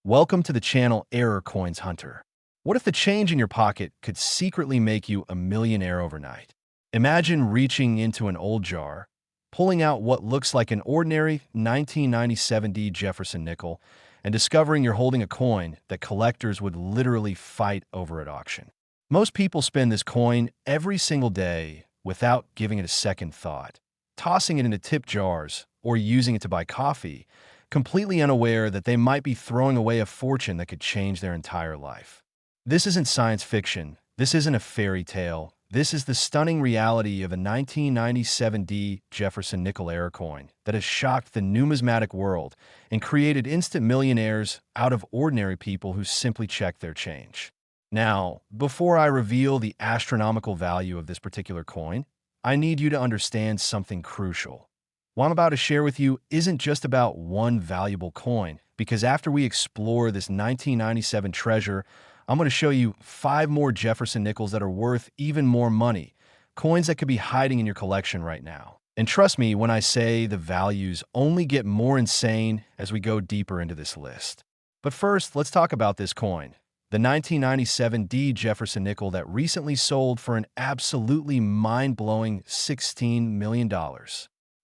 Welcome to the channel Error Coins Hunter. What if the change in your pocket could secretly make you a millionaire overnight? Imagine reaching into an old jar, pulling out what looks like an ordinary 1997 D Jefferson Nickel, and discovering you're holding a coin that collectors would literally fight over at auction. Most people spend this coin every single day without giving it a second thought, tossing it into tip jars or using it to buy coffee, completely unaware that they might be throwing away a fortune that could change their entire life. This isn't science fiction. This isn't a fairy tale. This is the stunning reality of a 1997 D Jefferson Nickel error coin that has shocked the numismatic world and created instant millionaires out of ordinary people who simply check their change. Now, before I reveal the astronomical value of this particular coin, I need you to understand something crucial. What I'm about to share with you isn't just about one valuable coin, because after we explore this 1997 treasure, I'm going to show you 5 more Jefferson Nickels that are worth even more money, coins that could be hiding in your collection right now. And trust me when I say the values only get more insane as we go deeper into this list. But first, let's talk about this coin, the 1997 D Jefferson Nickel that recently sold for an absolutely mind-blowing $16 million.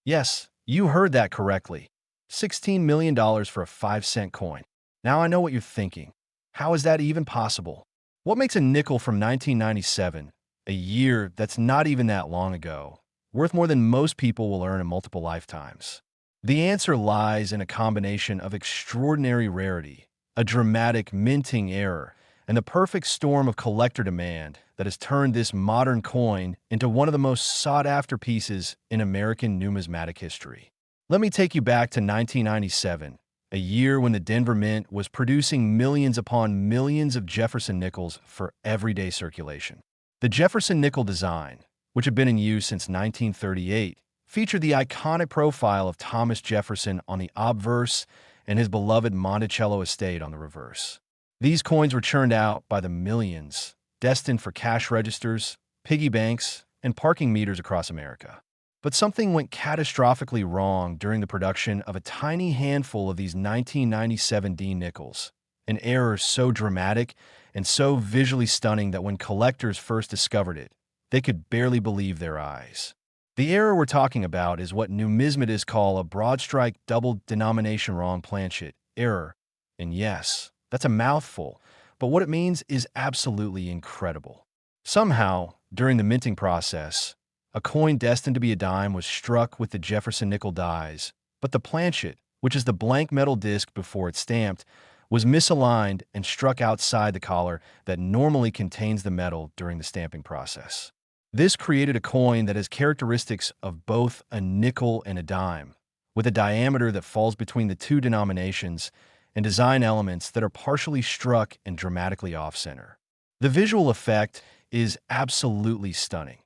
Yes, you heard that correctly. $16 million for a 5-cent coin. Now I know what you're thinking. How is that even possible? What makes a nickel from 1997, a year that's not even that long ago, worth more than most people will earn in multiple lifetimes? The answer lies in a combination of extraordinary rarity, a dramatic minting error, and the perfect storm of collector demand that has turned this modern coin into one of the most sought-after pieces in American numismatic history. Let me take you back to 1997, a year when the Denver Mint was producing millions upon millions of Jefferson Nickels for everyday circulation. The Jefferson Nickel design, which had been in use since 1938, featured the iconic profile of Thomas Jefferson on the obverse and his beloved Monticello estate on the reverse. These coins were churned out by the millions, destined for cash registers, piggy banks, and parking meters across America. But something went catastrophically wrong during the production of a tiny handful of these 1997 D Nickels, an error so dramatic and so visually stunning that when collectors first discovered it, they could barely believe their eyes. The error we're talking about is what numismatists call a broadstrike double denomination wrong planchet error, and yes, that's a mouthful, but what it means is absolutely incredible. Somehow, during the minting process, a coin destined to be a dime was struck with the Jefferson Nickel dies, but the planchet, which is the blank metal disc before it's stamped, was misaligned and struck outside the collar that normally contains the metal during the stamping process. This created a coin that has characteristics of both a nickel and a dime, with a diameter that falls between the two denominations and design elements that are partially struck and dramatically off-center. The visual effect is absolutely stunning.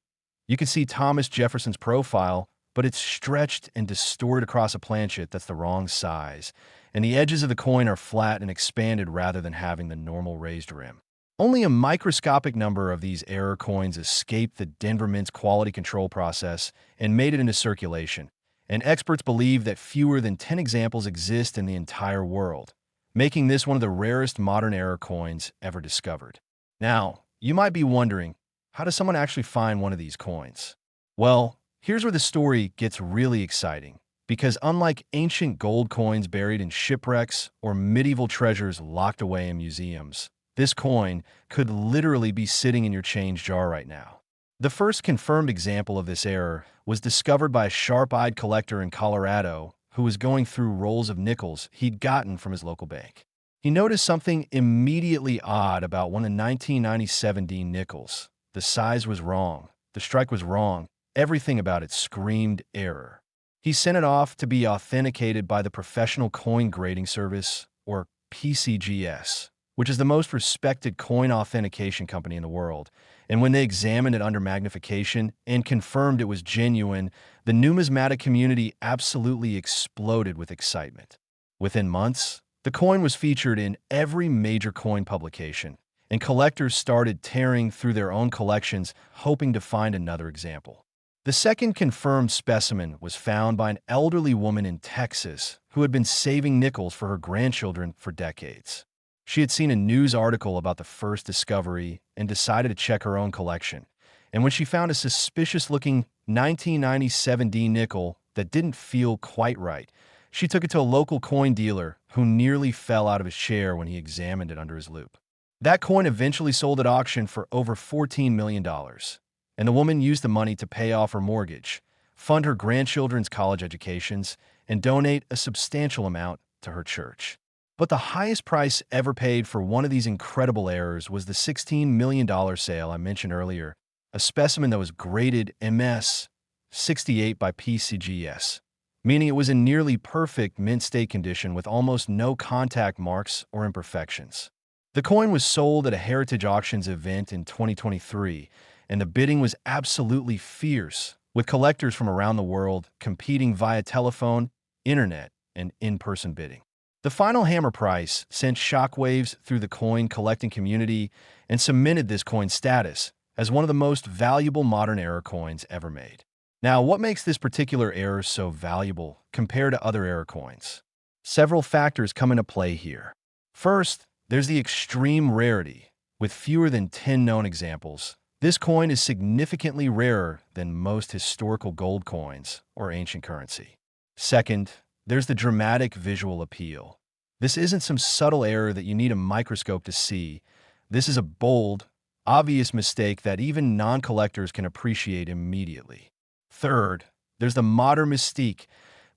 You can see Thomas Jefferson's profile, but it's stretched and distorted across a planchet that's the wrong size, and the edges of the coin are flat and expanded rather than having the normal raised rim. Only a microscopic number of these error coins escaped the Denver Mint's quality control process and made it into circulation, and experts believe that fewer than 10 examples exist in the entire world, making this one of the rarest modern error coins ever discovered. Now, you might be wondering, how does someone actually find one of these coins? Well, here's where the story gets really exciting, because unlike ancient gold coins buried in shipwrecks or medieval treasures locked away in museums, this coin could literally be sitting in your change jar right now. The first confirmed example of this error was discovered by a sharp-eyed collector in Colorado who was going through rolls of nickels he'd gotten from his local bank. He noticed something immediately odd about one of the 1997 D Nickels. The size was wrong, the strike was wrong, everything about it screamed error. He sent it off to be authenticated by the Professional Coin Grading Service, or PCGS, which is the most respected coin authentication company in the world, and when they examined it under magnification and confirmed it was genuine, the numismatic community absolutely exploded with excitement. Within months, the coin was featured in every major coin publication, and collectors started tearing through their own collections hoping to find another example. The second confirmed specimen was found by an elderly woman in Texas who had been saving nickels for her grandchildren for decades. She had seen a news article about the first discovery and decided to check her own collection. And when she found a suspicious-looking 1997 D nickel that didn't feel quite right, she took it to a local coin dealer who nearly fell out of his chair when he examined it under his loupe. That coin eventually sold at auction for over $14 million, and the woman used the money to pay off her mortgage, fund her grandchildren's college educations, and donate a substantial amount to her church. But the highest price ever paid for one of these incredible errors was the $16 million sale I mentioned earlier, a specimen that was graded MS 68 by PCGS, meaning it was in nearly perfect mint state condition with almost no contact marks or imperfections. The coin was sold at a Heritage Auctions event in 2023, and the bidding was absolutely fierce, with collectors from around the world competing via telephone, internet, and in-person bidding. The final hammer price sent shockwaves through the coin collecting community and cemented this coin's status as one of the most valuable modern era coins ever made. Now, what makes this particular error so valuable compared to other era coins? Several factors come into play here. First, there's the extreme rarity. With fewer than 10 known examples, this coin is significantly rarer than most historical gold coins or ancient currency. Second, there's the dramatic visual appeal. This isn't some subtle error that you need a microscope to see. This is a bold, obvious mistake that even non-collectors can appreciate immediately. Third, there's the modern mystique.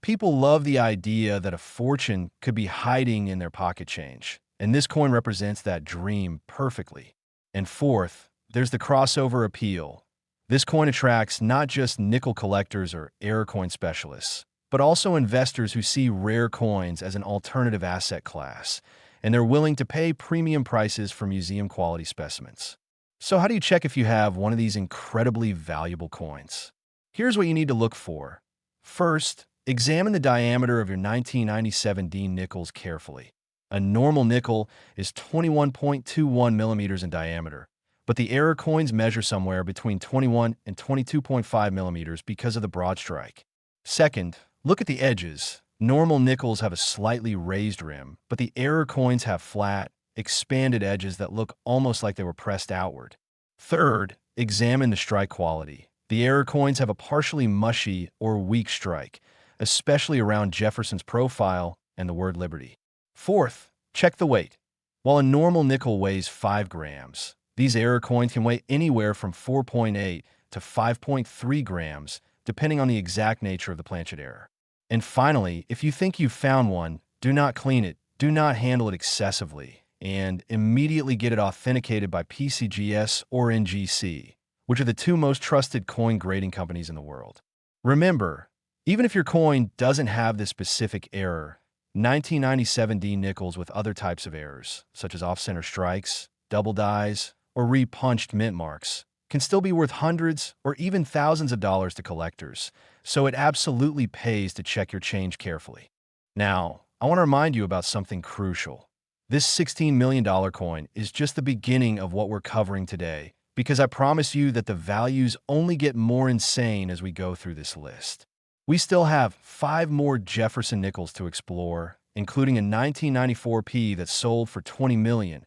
People love the idea that a fortune could be hiding in their pocket change, and this coin represents that dream perfectly. And fourth, there's the crossover appeal. This coin attracts not just nickel collectors or era coin specialists, but also investors who see rare coins as an alternative asset class, and they're willing to pay premium prices for museum-quality specimens. So how do you check if you have one of these incredibly valuable coins? Here's what you need to look for. First, examine the diameter of your 1997 D nickels carefully. A normal nickel is 21.21 millimeters in diameter, but the era coins measure somewhere between 21 and 22.5 millimeters because of the broadstrike. Second, look at the edges. Normal nickels have a slightly raised rim, but the era coins have flat, expanded edges that look almost like they were pressed outward. Third, examine the strike quality. The era coins have a partially mushy or weak strike, especially around Jefferson's profile and the word Liberty. Fourth, check the weight. While a normal nickel weighs 5 grams, these era coins can weigh anywhere from 4.8 to 5.3 grams, depending on the exact nature of the planchet error. And finally, if you think you've found one, do not clean it, do not handle it excessively, and immediately get it authenticated by PCGS or NGC, which are the two most trusted coin grading companies in the world. Remember, even if your coin doesn't have this specific error, 1997 D nickels with other types of errors, such as off-center strikes, double dies, or re-punched mint marks, can still be worth hundreds or even thousands of dollars to collectors, so it absolutely pays to check your change carefully. Now, I want to remind you about something crucial. This $16 million coin is just the beginning of what we're covering today, because I promise you that the values only get more insane as we go through this list. We still have 5 more Jefferson Nickels to explore, including a 1994 P that sold for $20 million,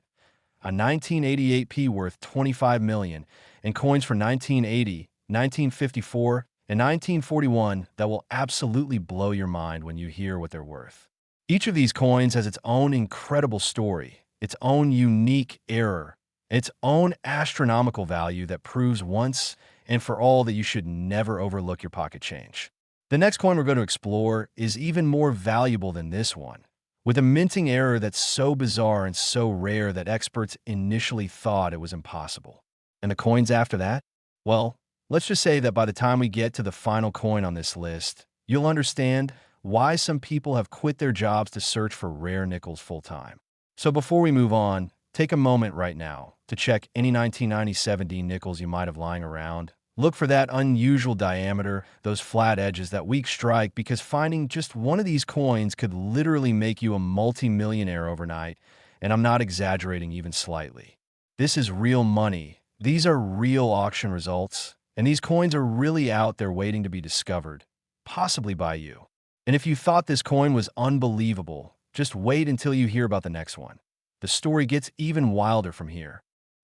a 1988 P worth $25 million, and coins for 1980, 1954, and 1941 that will absolutely blow your mind when you hear what they're worth. Each of these coins has its own incredible story, its own unique error, its own astronomical value that proves once and for all that you should never overlook your pocket change. The next coin we're going to explore is even more valuable than this one, with a minting error that's so bizarre and so rare that experts initially thought it was impossible. And the coins after that? Well, let's just say that by the time we get to the final coin on this list, you'll understand why some people have quit their jobs to search for rare nickels full-time. So before we move on, take a moment right now to check any 1997 D nickels you might have lying around. Look for that unusual diameter, those flat edges, that weak strike, because finding just one of these coins could literally make you a multi-millionaire overnight, and I'm not exaggerating even slightly. This is real money. These are real auction results, And these coins are really out there waiting to be discovered, possibly by you. And if you thought this coin was unbelievable, just wait until you hear about the next one. The story gets even wilder from here.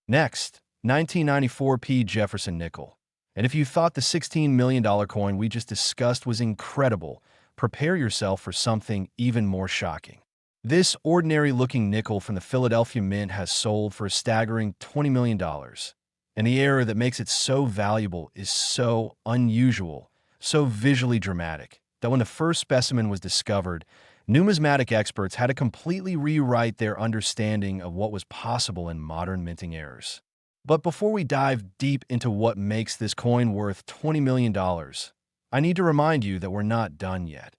Next, 1994 P Jefferson Nickel. And if you thought the $16 million coin we just discussed was incredible, prepare yourself for something even more shocking. This ordinary-looking nickel from the Philadelphia Mint has sold for a staggering $20 million. And the error that makes it so valuable is so unusual, so visually dramatic, that when the first specimen was discovered, numismatic experts had to completely rewrite their understanding of what was possible in modern minting errors. But before we dive deep into what makes this coin worth $20 million, I need to remind you that we're not done yet.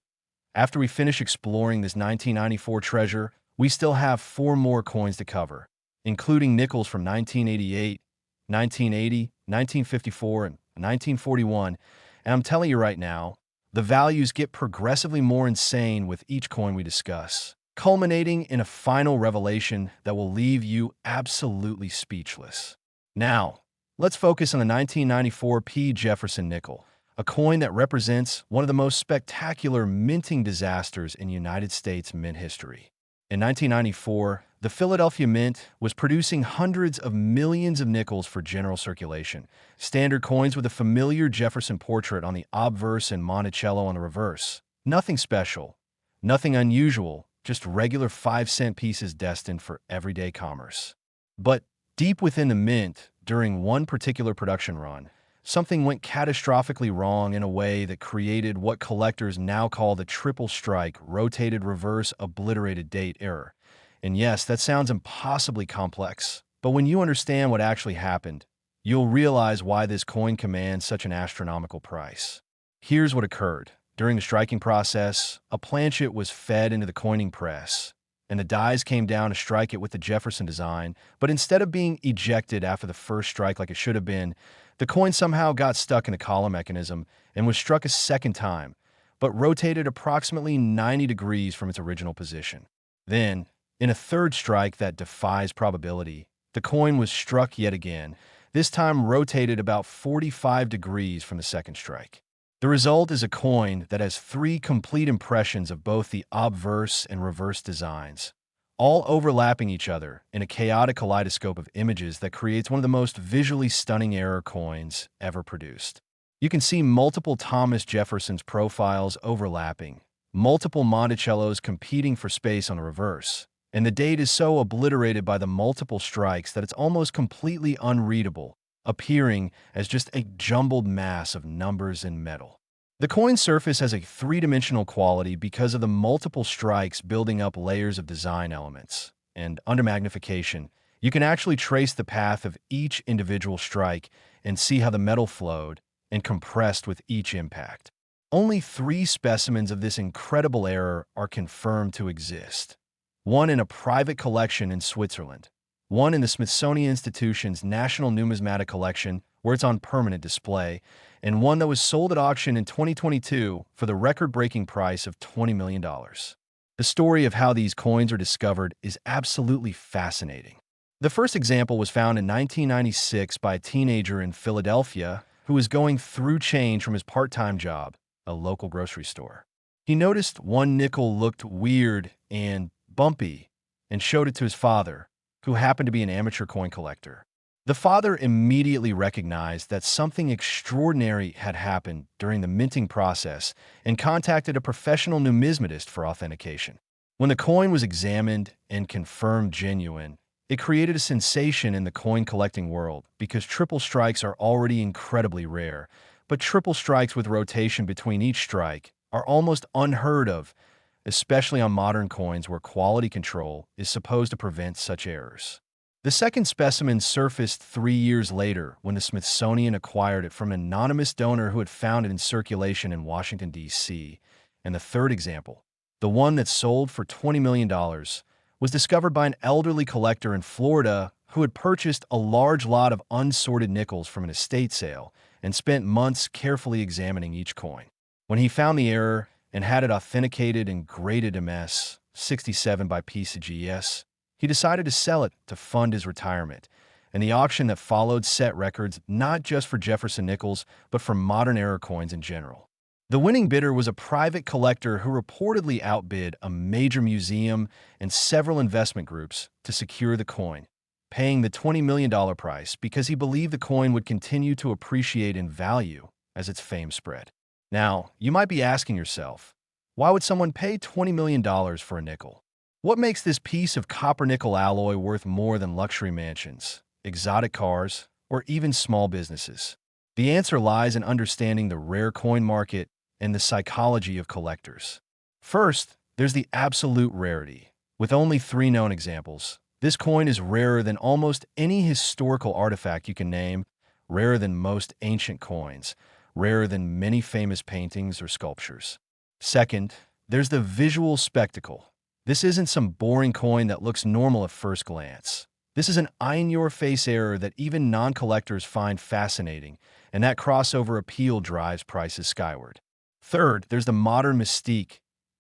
After we finish exploring this 1994 treasure, we still have 4 more coins to cover, including nickels from 1988, 1980, 1954, and 1941, and I'm telling you right now, the values get progressively more insane with each coin we discuss, culminating in a final revelation that will leave you absolutely speechless. Now, let's focus on the 1994 P Jefferson Nickel, a coin that represents one of the most spectacular minting disasters in United States mint history. In 1994, the Philadelphia Mint was producing hundreds of millions of nickels for general circulation, standard coins with a familiar Jefferson portrait on the obverse and Monticello on the reverse. Nothing special, nothing unusual, just regular 5-cent pieces destined for everyday commerce. But deep within the mint, during one particular production run, something went catastrophically wrong in a way that created what collectors now call the triple strike, rotated reverse obliterated date error. And yes, that sounds impossibly complex, but when you understand what actually happened, you'll realize why this coin commands such an astronomical price. Here's what occurred. During the striking process, a planchet was fed into the coining press, and the dies came down to strike it with the Jefferson design, but instead of being ejected after the first strike like it should have been, the coin somehow got stuck in the column mechanism and was struck a second time, but rotated approximately 90 degrees from its original position. Then, in a third strike that defies probability, the coin was struck yet again, this time rotated about 45 degrees from the second strike. The result is a coin that has 3 complete impressions of both the obverse and reverse designs, all overlapping each other in a chaotic kaleidoscope of images that creates one of the most visually stunning error coins ever produced. You can see multiple Thomas Jefferson's profiles overlapping, multiple Monticellos competing for space on the reverse, and the date is so obliterated by the multiple strikes that it's almost completely unreadable, appearing as just a jumbled mass of numbers and metal. The coin surface has a 3-dimensional quality because of the multiple strikes building up layers of design elements, and under magnification, you can actually trace the path of each individual strike and see how the metal flowed and compressed with each impact. Only 3 specimens of this incredible error are confirmed to exist. One in a private collection in Switzerland, one in the Smithsonian Institution's National Numismatic Collection, where it's on permanent display, and one that was sold at auction in 2022 for the record-breaking price of $20 million. The story of how these coins are discovered is absolutely fascinating. The first example was found in 1996 by a teenager in Philadelphia who was going through change from his part-time job, a local grocery store. He noticed one nickel looked weird and bumpy and showed it to his father, who happened to be an amateur coin collector. The father immediately recognized that something extraordinary had happened during the minting process and contacted a professional numismatist for authentication. When the coin was examined and confirmed genuine, it created a sensation in the coin collecting world because triple strikes are already incredibly rare, but triple strikes with rotation between each strike are almost unheard of, especially on modern coins where quality control is supposed to prevent such errors. The second specimen surfaced 3 years later when the Smithsonian acquired it from an anonymous donor who had found it in circulation in Washington, D.C. And the third example, the one that sold for $20 million, was discovered by an elderly collector in Florida who had purchased a large lot of unsorted nickels from an estate sale and spent months carefully examining each coin. When he found the error and had it authenticated and graded MS 67 by PCGS, he decided to sell it to fund his retirement, and the auction that followed set records not just for Jefferson Nickels, but for modern era coins in general. The winning bidder was a private collector who reportedly outbid a major museum and several investment groups to secure the coin, paying the $20 million price because he believed the coin would continue to appreciate in value as its fame spread. Now, you might be asking yourself, why would someone pay $20 million for a nickel? What makes this piece of copper-nickel alloy worth more than luxury mansions, exotic cars, or even small businesses? The answer lies in understanding the rare coin market and the psychology of collectors. First, there's the absolute rarity. With only 3 known examples, this coin is rarer than almost any historical artifact you can name, rarer than most ancient coins, rarer than many famous paintings or sculptures. Second, there's the visual spectacle. This isn't some boring coin that looks normal at first glance. This is an eye-in-your-face error that even non-collectors find fascinating, and that crossover appeal drives prices skyward. Third, there's the modern mystique.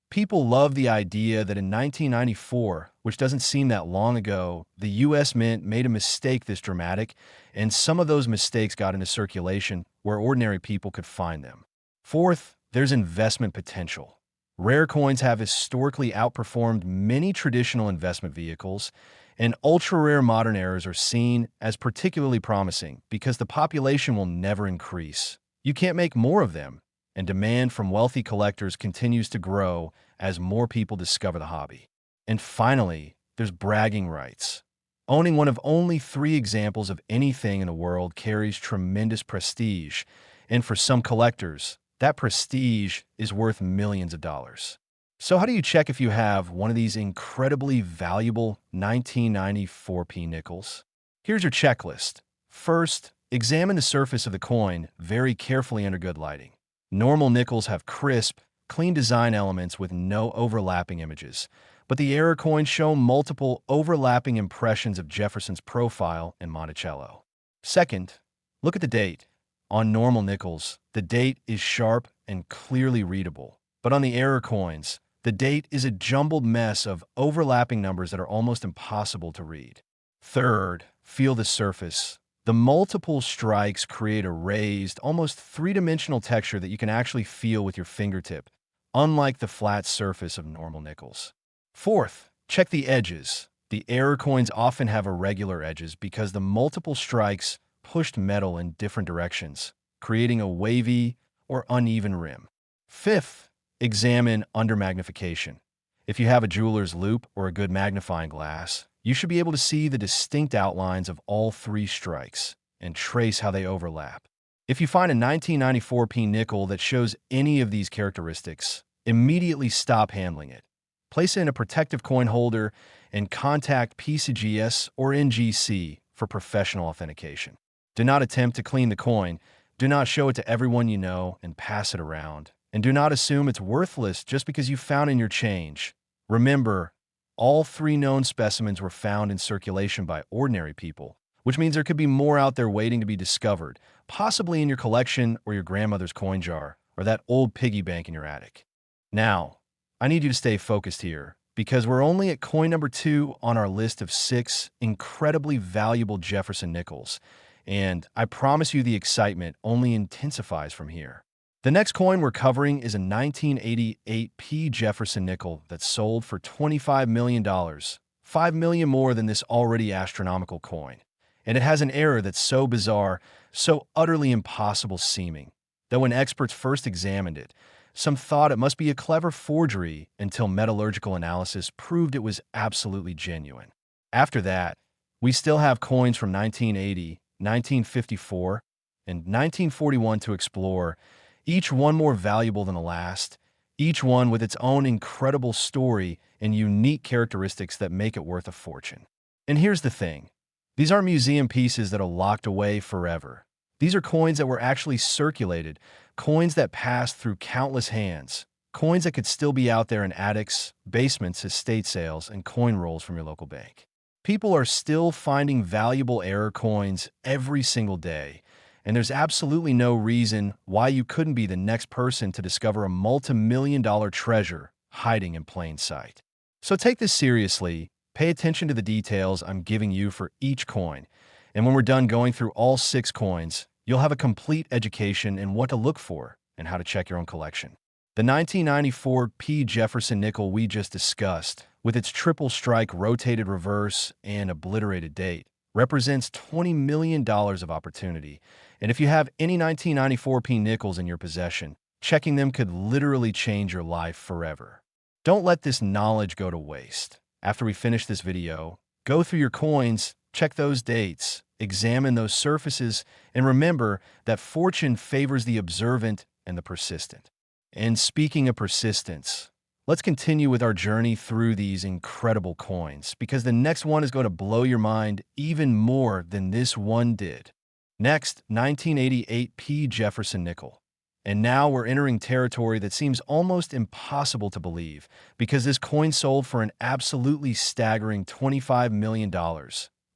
People love the idea that in 1994, which doesn't seem that long ago, the U.S. Mint made a mistake this dramatic, and some of those mistakes got into circulation where ordinary people could find them. Fourth, there's investment potential. Rare coins have historically outperformed many traditional investment vehicles, and ultra-rare modern eras are seen as particularly promising because the population will never increase. You can't make more of them, and demand from wealthy collectors continues to grow as more people discover the hobby. And finally, there's bragging rights. Owning one of only 3 examples of anything in the world carries tremendous prestige, and for some collectors, that prestige is worth millions of dollars. So how do you check if you have one of these incredibly valuable 1994 P nickels? Here's your checklist. First, examine the surface of the coin very carefully under good lighting. Normal nickels have crisp, clean design elements with no overlapping images, but the error coins show multiple overlapping impressions of Jefferson's profile and Monticello. Second, look at the date. On normal nickels, the date is sharp and clearly readable, but on the error coins, the date is a jumbled mess of overlapping numbers that are almost impossible to read. Third, feel the surface. The multiple strikes create a raised, almost 3-dimensional texture that you can actually feel with your fingertip, unlike the flat surface of normal nickels. Fourth, check the edges. The error coins often have irregular edges because the multiple strikes pushed metal in different directions, creating a wavy or uneven rim. Fifth, examine under magnification. If you have a jeweler's loupe or a good magnifying glass, you should be able to see the distinct outlines of all 3 strikes and trace how they overlap. If you find a 1994 P nickel that shows any of these characteristics, immediately stop handling it. Place it in a protective coin holder and contact PCGS or NGC for professional authentication. Do not attempt to clean the coin, do not show it to everyone you know and pass it around, and do not assume it's worthless just because you found in your change. Remember, all 3 known specimens were found in circulation by ordinary people, which means there could be more out there waiting to be discovered, possibly in your collection or your grandmother's coin jar, or that old piggy bank in your attic. Now, I need you to stay focused here, because we're only at coin number 2 on our list of 6 incredibly valuable Jefferson Nickels, and I promise you the excitement only intensifies from here. The next coin we're covering is a 1988 P Jefferson Nickel that sold for $25 million, $5 million more than this already astronomical coin. And it has an error that's so bizarre, so utterly impossible seeming, that when experts first examined it, some thought it must be a clever forgery until metallurgical analysis proved it was absolutely genuine. After that, we still have coins from 1980, 1954, and 1941 to explore, each one more valuable than the last, each one with its own incredible story and unique characteristics that make it worth a fortune. And here's the thing. These aren't museum pieces that are locked away forever. These are coins that were actually circulated, coins that passed through countless hands, coins that could still be out there in attics, basements, estate sales, and coin rolls from your local bank. People are still finding valuable error coins every single day, and there's absolutely no reason why you couldn't be the next person to discover a multi-million-dollar treasure hiding in plain sight. So take this seriously, pay attention to the details I'm giving you for each coin, And when we're done going through all 6 coins, you'll have a complete education in what to look for and how to check your own collection. The 1994 P Jefferson Nickel we just discussed, with its triple strike rotated reverse and obliterated date, represents $20 million of opportunity. And if you have any 1994 P nickels in your possession, checking them could literally change your life forever. Don't let this knowledge go to waste. After we finish this video, go through your coins, check those dates, examine those surfaces, and remember that fortune favors the observant and the persistent. And speaking of persistence, let's continue with our journey through these incredible coins, because the next one is going to blow your mind even more than this one did. Next, 1988 P Jefferson Nickel. And now we're entering territory that seems almost impossible to believe, because this coin sold for an absolutely staggering $25 million,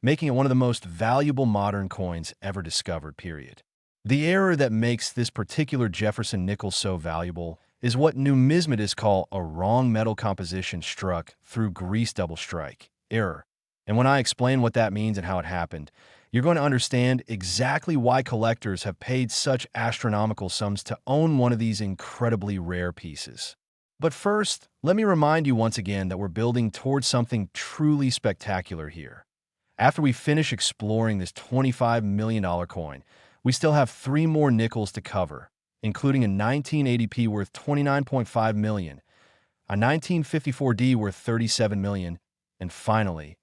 making it one of the most valuable modern coins ever discovered, period. The error that makes this particular Jefferson nickel so valuable is what numismatists call a wrong metal composition struck through grease double strike error. And when I explain what that means and how it happened, you're going to understand exactly why collectors have paid such astronomical sums to own one of these incredibly rare pieces. But first, let me remind you once again that we're building towards something truly spectacular here. After we finish exploring this $25 million coin, we still have 3 more nickels to cover, including a 1980p worth $29.5 million, a 1954D worth $37 million, and finally,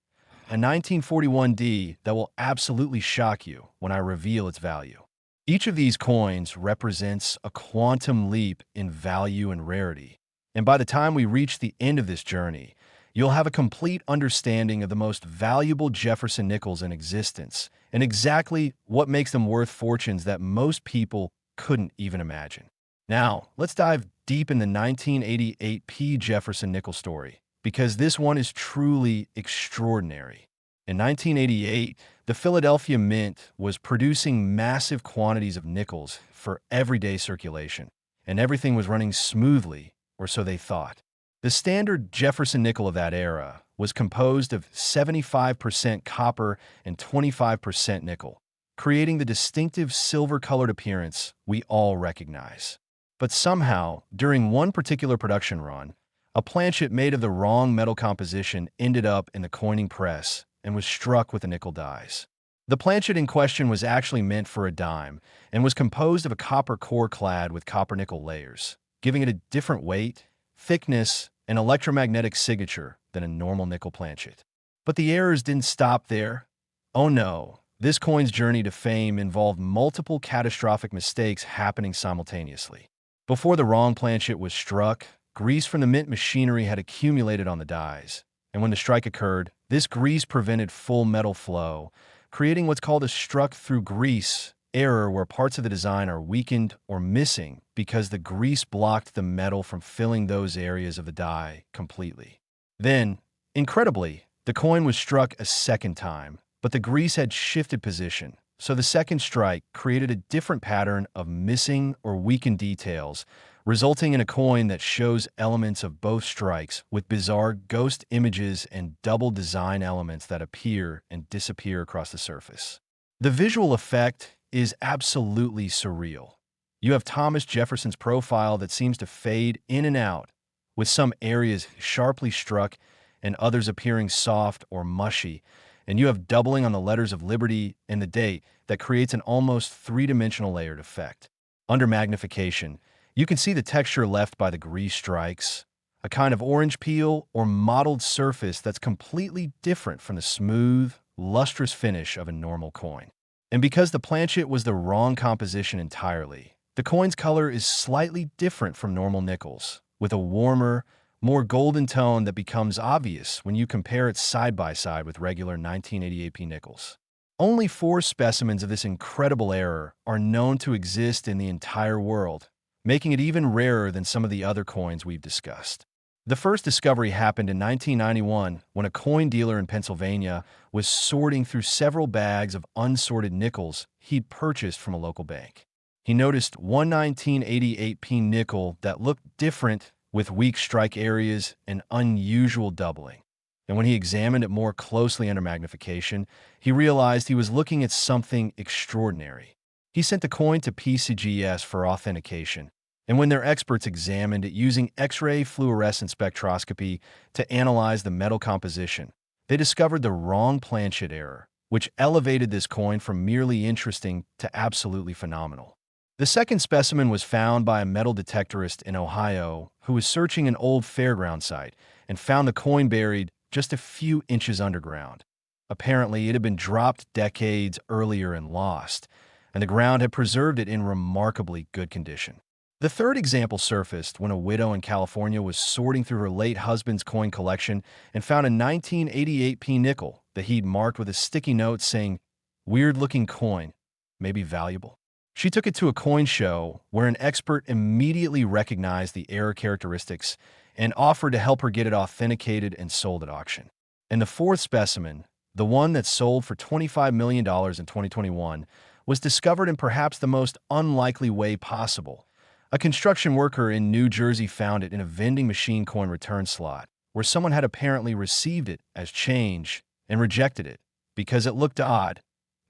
a 1941D that will absolutely shock you when I reveal its value. Each of these coins represents a quantum leap in value and rarity, and by the time we reach the end of this journey, you'll have a complete understanding of the most valuable Jefferson nickels in existence and exactly what makes them worth fortunes that most people couldn't even imagine. Now, let's dive deep in the 1988 P Jefferson Nickel story, because this one is truly extraordinary. In 1988, the Philadelphia Mint was producing massive quantities of nickels for everyday circulation, and everything was running smoothly, or so they thought. The standard Jefferson nickel of that era was composed of 75% copper and 25% nickel, creating the distinctive silver-colored appearance we all recognize. But somehow, during one particular production run, a planchet made of the wrong metal composition ended up in the coining press and was struck with the nickel dies. The planchet in question was actually meant for a dime and was composed of a copper core clad with copper-nickel layers, giving it a different weight, thickness, and electromagnetic signature than a normal nickel planchet. But the errors didn't stop there. Oh no, this coin's journey to fame involved multiple catastrophic mistakes happening simultaneously. Before the wrong planchet was struck, grease from the mint machinery had accumulated on the dies, and when the strike occurred, this grease prevented full metal flow, creating what's called a struck through grease error, where parts of the design are weakened or missing because the grease blocked the metal from filling those areas of the die completely. Then, incredibly, the coin was struck a second time, but the grease had shifted position, so the second strike created a different pattern of missing or weakened details, resulting in a coin that shows elements of both strikes with bizarre ghost images and double design elements that appear and disappear across the surface. The visual effect is absolutely surreal. You have Thomas Jefferson's profile that seems to fade in and out, with some areas sharply struck and others appearing soft or mushy, and you have doubling on the letters of liberty and the date that creates an almost three-dimensional layered effect. Under magnification, you can see the texture left by the grease strikes, a kind of orange peel or mottled surface that's completely different from the smooth, lustrous finish of a normal coin. And because the planchet was the wrong composition entirely, the coin's color is slightly different from normal nickels, with a warmer, more golden tone that becomes obvious when you compare it side by side with regular 1988p nickels. Only 4 specimens of this incredible error are known to exist in the entire world, making it even rarer than some of the other coins we've discussed. The first discovery happened in 1991 when a coin dealer in Pennsylvania was sorting through several bags of unsorted nickels he'd purchased from a local bank. He noticed one 1988p nickel that looked different, with weak strike areas and unusual doubling. And when he examined it more closely under magnification, he realized he was looking at something extraordinary. He sent the coin to PCGS for authentication, and when their experts examined it using X-ray fluorescent spectroscopy to analyze the metal composition, they discovered the wrong planchet error, which elevated this coin from merely interesting to absolutely phenomenal. The second specimen was found by a metal detectorist in Ohio who was searching an old fairground site and found the coin buried just a few inches underground. Apparently, it had been dropped decades earlier and lost, and the ground had preserved it in remarkably good condition. The third example surfaced when a widow in California was sorting through her late husband's coin collection and found a 1988 P nickel that he'd marked with a sticky note saying, "Weird-looking coin, maybe valuable." She took it to a coin show where an expert immediately recognized the error characteristics and offered to help her get it authenticated and sold at auction. And the fourth specimen, the one that sold for $25 million in 2021, was discovered in perhaps the most unlikely way possible. A construction worker in New Jersey found it in a vending machine coin return slot, where someone had apparently received it as change and rejected it because it looked odd,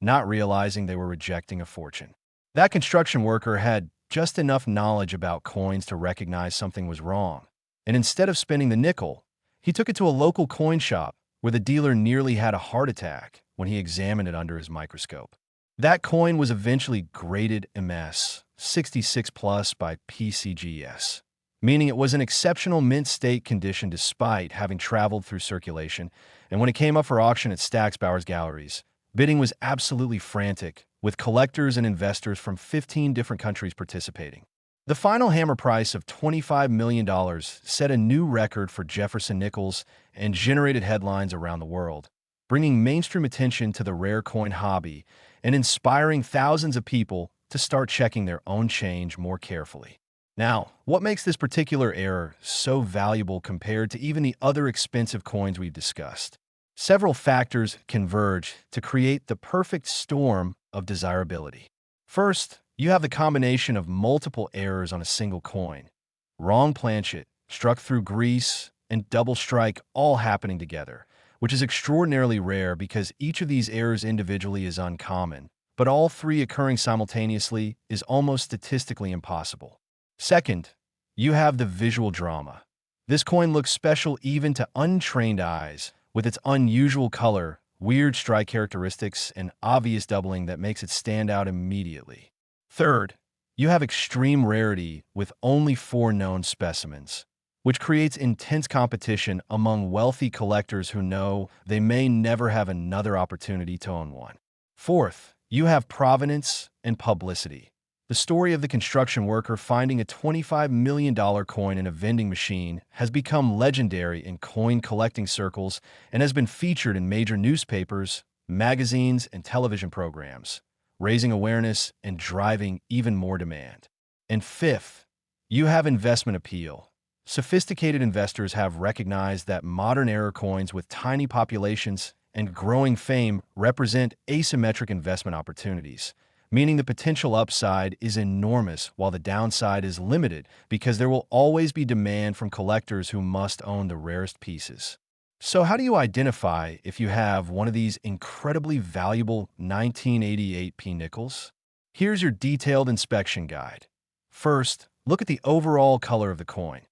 not realizing they were rejecting a fortune. That construction worker had just enough knowledge about coins to recognize something was wrong, and instead of spending the nickel, he took it to a local coin shop where the dealer nearly had a heart attack when he examined it under his microscope. That coin was eventually graded MS 66 plus by PCGS, meaning it was in exceptional mint state condition despite having traveled through circulation, and when it came up for auction at Stack's Bowers Galleries, bidding was absolutely frantic, with collectors and investors from 15 different countries participating. The final hammer price of $25 million set a new record for Jefferson Nickels and generated headlines around the world, bringing mainstream attention to the rare coin hobby and inspiring thousands of people to start checking their own change more carefully. Now, what makes this particular error so valuable compared to even the other expensive coins we've discussed? Several factors converge to create the perfect storm of desirability. First, you have the combination of multiple errors on a single coin. Wrong planchet, struck through grease, and double strike all happening together, which is extraordinarily rare because each of these errors individually is uncommon, but all three occurring simultaneously is almost statistically impossible. Second, you have the visual drama. This coin looks special even to untrained eyes, with its unusual color, weird strike characteristics, and obvious doubling that makes it stand out immediately. Third, you have extreme rarity with only 4 known specimens, which creates intense competition among wealthy collectors who know they may never have another opportunity to own one. Fourth, you have provenance and publicity. The story of the construction worker finding a $25 million coin in a vending machine has become legendary in coin collecting circles and has been featured in major newspapers, magazines, and television programs, raising awareness and driving even more demand. And fifth, you have investment appeal. Sophisticated investors have recognized that modern era coins with tiny populations and growing fame represent asymmetric investment opportunities, meaning the potential upside is enormous while the downside is limited because there will always be demand from collectors who must own the rarest pieces. So how do you identify if you have one of these incredibly valuable 1988 P nickels? Here's your detailed inspection guide. First, look at the overall color of the coin.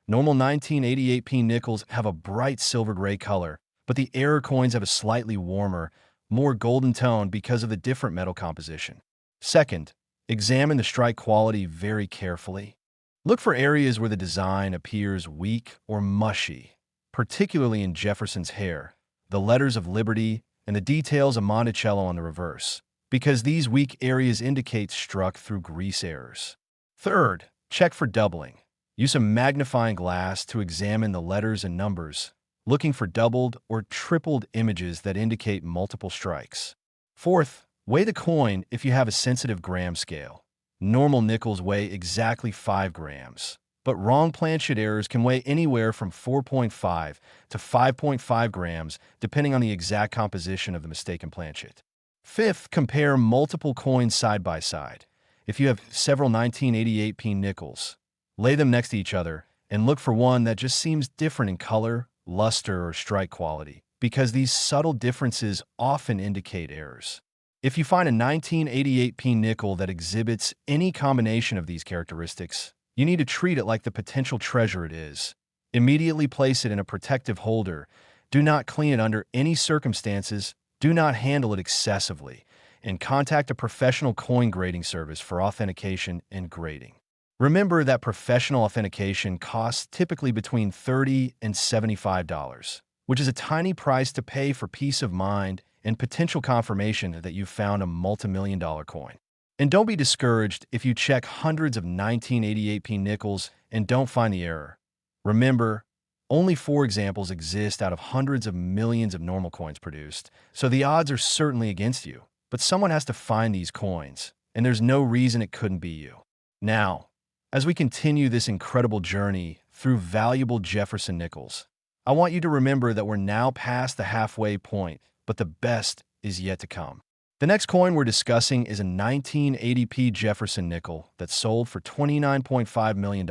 Normal 1988 P nickels have a bright silver gray color, but the error coins have a slightly warmer, more golden tone because of the different metal composition. Second, examine the strike quality very carefully. Look for areas where the design appears weak or mushy, particularly in Jefferson's hair, the letters of Liberty, and the details of Monticello on the reverse, because these weak areas indicate struck through grease errors. Third, check for doubling. Use a magnifying glass to examine the letters and numbers, looking for doubled or tripled images that indicate multiple strikes. Fourth, weigh the coin if you have a sensitive gram scale. Normal nickels weigh exactly 5 grams, but wrong planchet errors can weigh anywhere from 4.5 to 5.5 grams depending on the exact composition of the mistaken planchet. Fifth, compare multiple coins side by side. If you have several 1988 P nickels, lay them next to each other and look for one that just seems different in color, luster, or strike quality, because these subtle differences often indicate errors. If you find a 1988 P nickel that exhibits any combination of these characteristics, you need to treat it like the potential treasure it is. Immediately place it in a protective holder. Do not clean it under any circumstances. Do not handle it excessively. And contact a professional coin grading service for authentication and grading. Remember that professional authentication costs typically between $30 and $75, which is a tiny price to pay for peace of mind and potential confirmation that you've found a multimillion-dollar coin. And don't be discouraged if you check hundreds of 1988 P nickels and don't find the error. Remember, only 4 examples exist out of hundreds of millions of normal coins produced, so the odds are certainly against you. But someone has to find these coins, and there's no reason it couldn't be you. Now, as we continue this incredible journey through valuable Jefferson Nickels, I want you to remember that we're now past the halfway point, but the best is yet to come. The next coin we're discussing is a 1980 P Jefferson Nickel that sold for $29.5 million,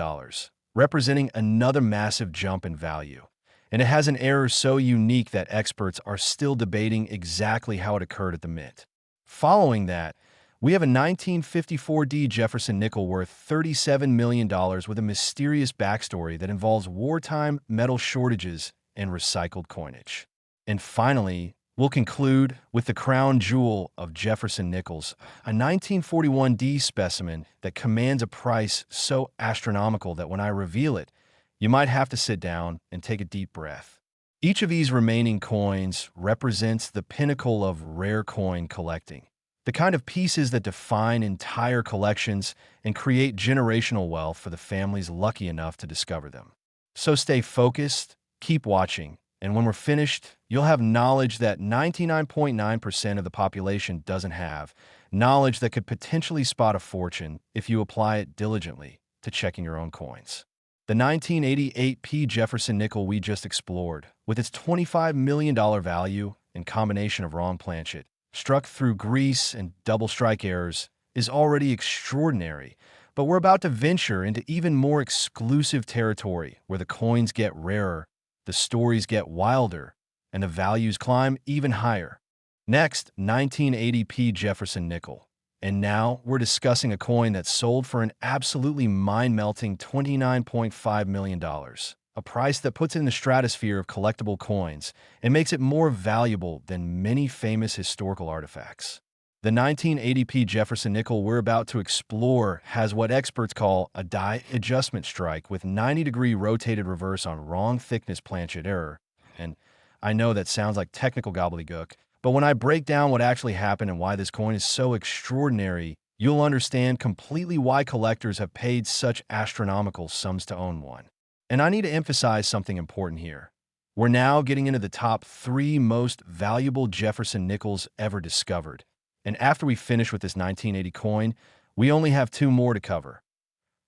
representing another massive jump in value. And it has an error so unique that experts are still debating exactly how it occurred at the mint. Following that, we have a 1954 D Jefferson Nickel worth $37 million with a mysterious backstory that involves wartime metal shortages and recycled coinage. And finally, we'll conclude with the crown jewel of Jefferson Nickels, a 1941 D specimen that commands a price so astronomical that when I reveal it, you might have to sit down and take a deep breath. Each of these remaining coins represents the pinnacle of rare coin collecting, the kind of pieces that define entire collections and create generational wealth for the families lucky enough to discover them. So stay focused, keep watching, and when we're finished, you'll have knowledge that 99.9% of the population doesn't have, knowledge that could potentially spot a fortune if you apply it diligently to checking your own coins. The 1988 P Jefferson Nickel we just explored, with its $25 million value and combination of wrong planchet, struck through grease and double strike errors, is already extraordinary, but we're about to venture into even more exclusive territory where the coins get rarer, the stories get wilder, and the values climb even higher. Next, 1980 P Jefferson Nickel. And now we're discussing a coin that sold for an absolutely mind-melting $29.5 million, a price that puts it in the stratosphere of collectible coins and makes it more valuable than many famous historical artifacts. The 1980 P Jefferson Nickel we're about to explore has what experts call a die adjustment strike with 90-degree rotated reverse on wrong thickness planchet error. And I know that sounds like technical gobbledygook, but when I break down what actually happened and why this coin is so extraordinary, you'll understand completely why collectors have paid such astronomical sums to own one. And I need to emphasize something important here. We're now getting into the top 3 most valuable Jefferson Nickels ever discovered. And after we finish with this 1980 coin, we only have 2 more to cover.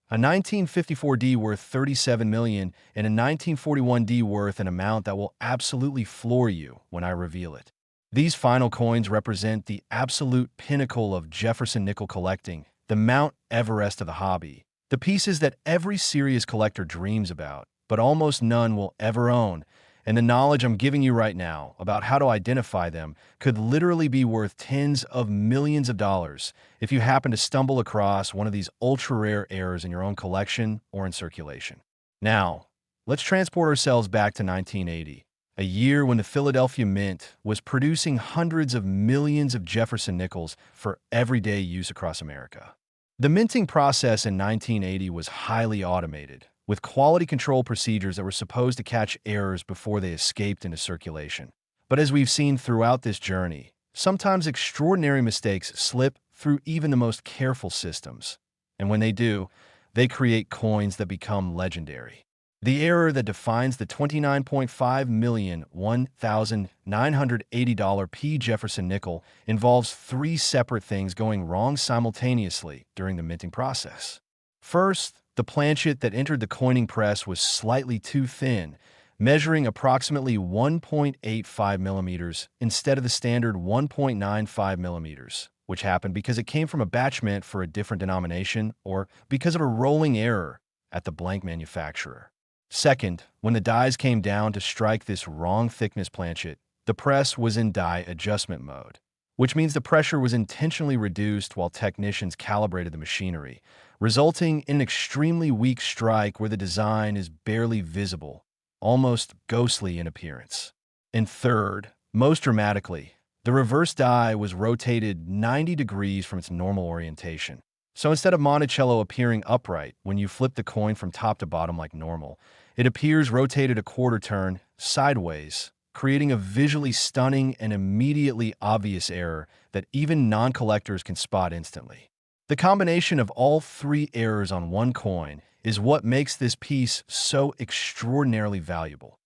A 1954 D worth $37 million and a 1941 D worth an amount that will absolutely floor you when I reveal it. These final coins represent the absolute pinnacle of Jefferson Nickel collecting, the Mount Everest of the hobby, the pieces that every serious collector dreams about, but almost none will ever own, and the knowledge I'm giving you right now about how to identify them could literally be worth tens of millions of dollars if you happen to stumble across one of these ultra-rare errors in your own collection or in circulation. Now, let's transport ourselves back to 1980. A year when the Philadelphia Mint was producing hundreds of millions of Jefferson Nickels for everyday use across America. The minting process in 1980 was highly automated, with quality control procedures that were supposed to catch errors before they escaped into circulation. But as we've seen throughout this journey, sometimes extraordinary mistakes slip through even the most careful systems. And when they do, they create coins that become legendary. The error that defines the $29.5 million $1,980 P Jefferson Nickel involves 3 separate things going wrong simultaneously during the minting process. First, the planchet that entered the coining press was slightly too thin, measuring approximately 1.85 millimeters instead of the standard 1.95 millimeters, which happened because it came from a batch mint for a different denomination or because of a rolling error at the blank manufacturer. Second, when the dies came down to strike this wrong thickness planchet, the press was in die adjustment mode, which means the pressure was intentionally reduced while technicians calibrated the machinery, resulting in an extremely weak strike where the design is barely visible, almost ghostly in appearance. And third, most dramatically, the reverse die was rotated 90 degrees from its normal orientation. So instead of Monticello appearing upright when you flip the coin from top to bottom like normal, it appears rotated a quarter turn sideways, creating a visually stunning and immediately obvious error that even non-collectors can spot instantly. The combination of all three errors on one coin is what makes this piece so extraordinarily valuable.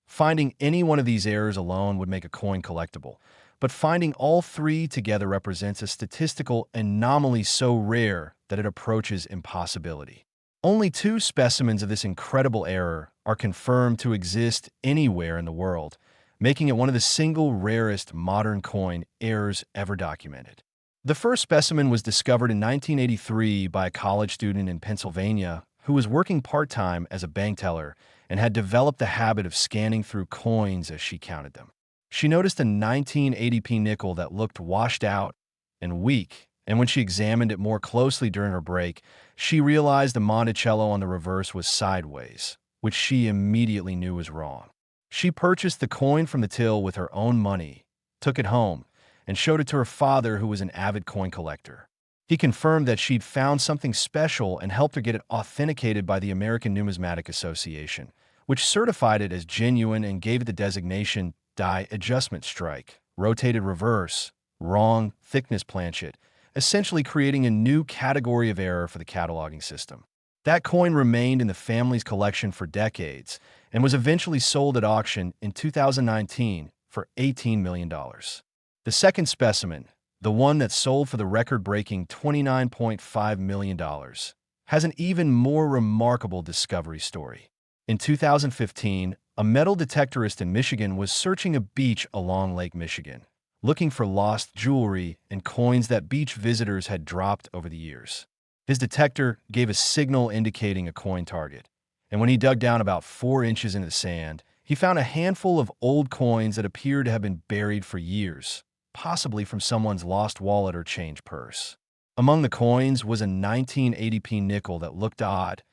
Finding any one of these errors alone would make a coin collectible, but finding all three together represents a statistical anomaly so rare that it approaches impossibility. Only two specimens of this incredible error are confirmed to exist anywhere in the world, making it one of the single rarest modern coin errors ever documented. The first specimen was discovered in 1983 by a college student in Pennsylvania who was working part-time as a bank teller and had developed the habit of scanning through coins as she counted them. She noticed a 1980p nickel that looked washed out and weak, and when she examined it more closely during her break, she realized the Monticello on the reverse was sideways, which she immediately knew was wrong. She purchased the coin from the till with her own money, took it home, and showed it to her father, who was an avid coin collector. He confirmed that she'd found something special and helped her get it authenticated by the American Numismatic Association, which certified it as genuine and gave it the designation die adjustment strike, rotated reverse, wrong thickness planchet, essentially creating a new category of error for the cataloging system. That coin remained in the family's collection for decades and was eventually sold at auction in 2019 for $18 million. The second specimen, the one that sold for the record-breaking $29.5 million, has an even more remarkable discovery story. In 2015, a metal detectorist in Michigan was searching a beach along Lake Michigan, looking for lost jewelry and coins that beach visitors had dropped over the years. His detector gave a signal indicating a coin target, and when he dug down about 4 inches into the sand, he found a handful of old coins that appeared to have been buried for years, possibly from someone's lost wallet or change purse. Among the coins was a 1980p nickel that looked odd.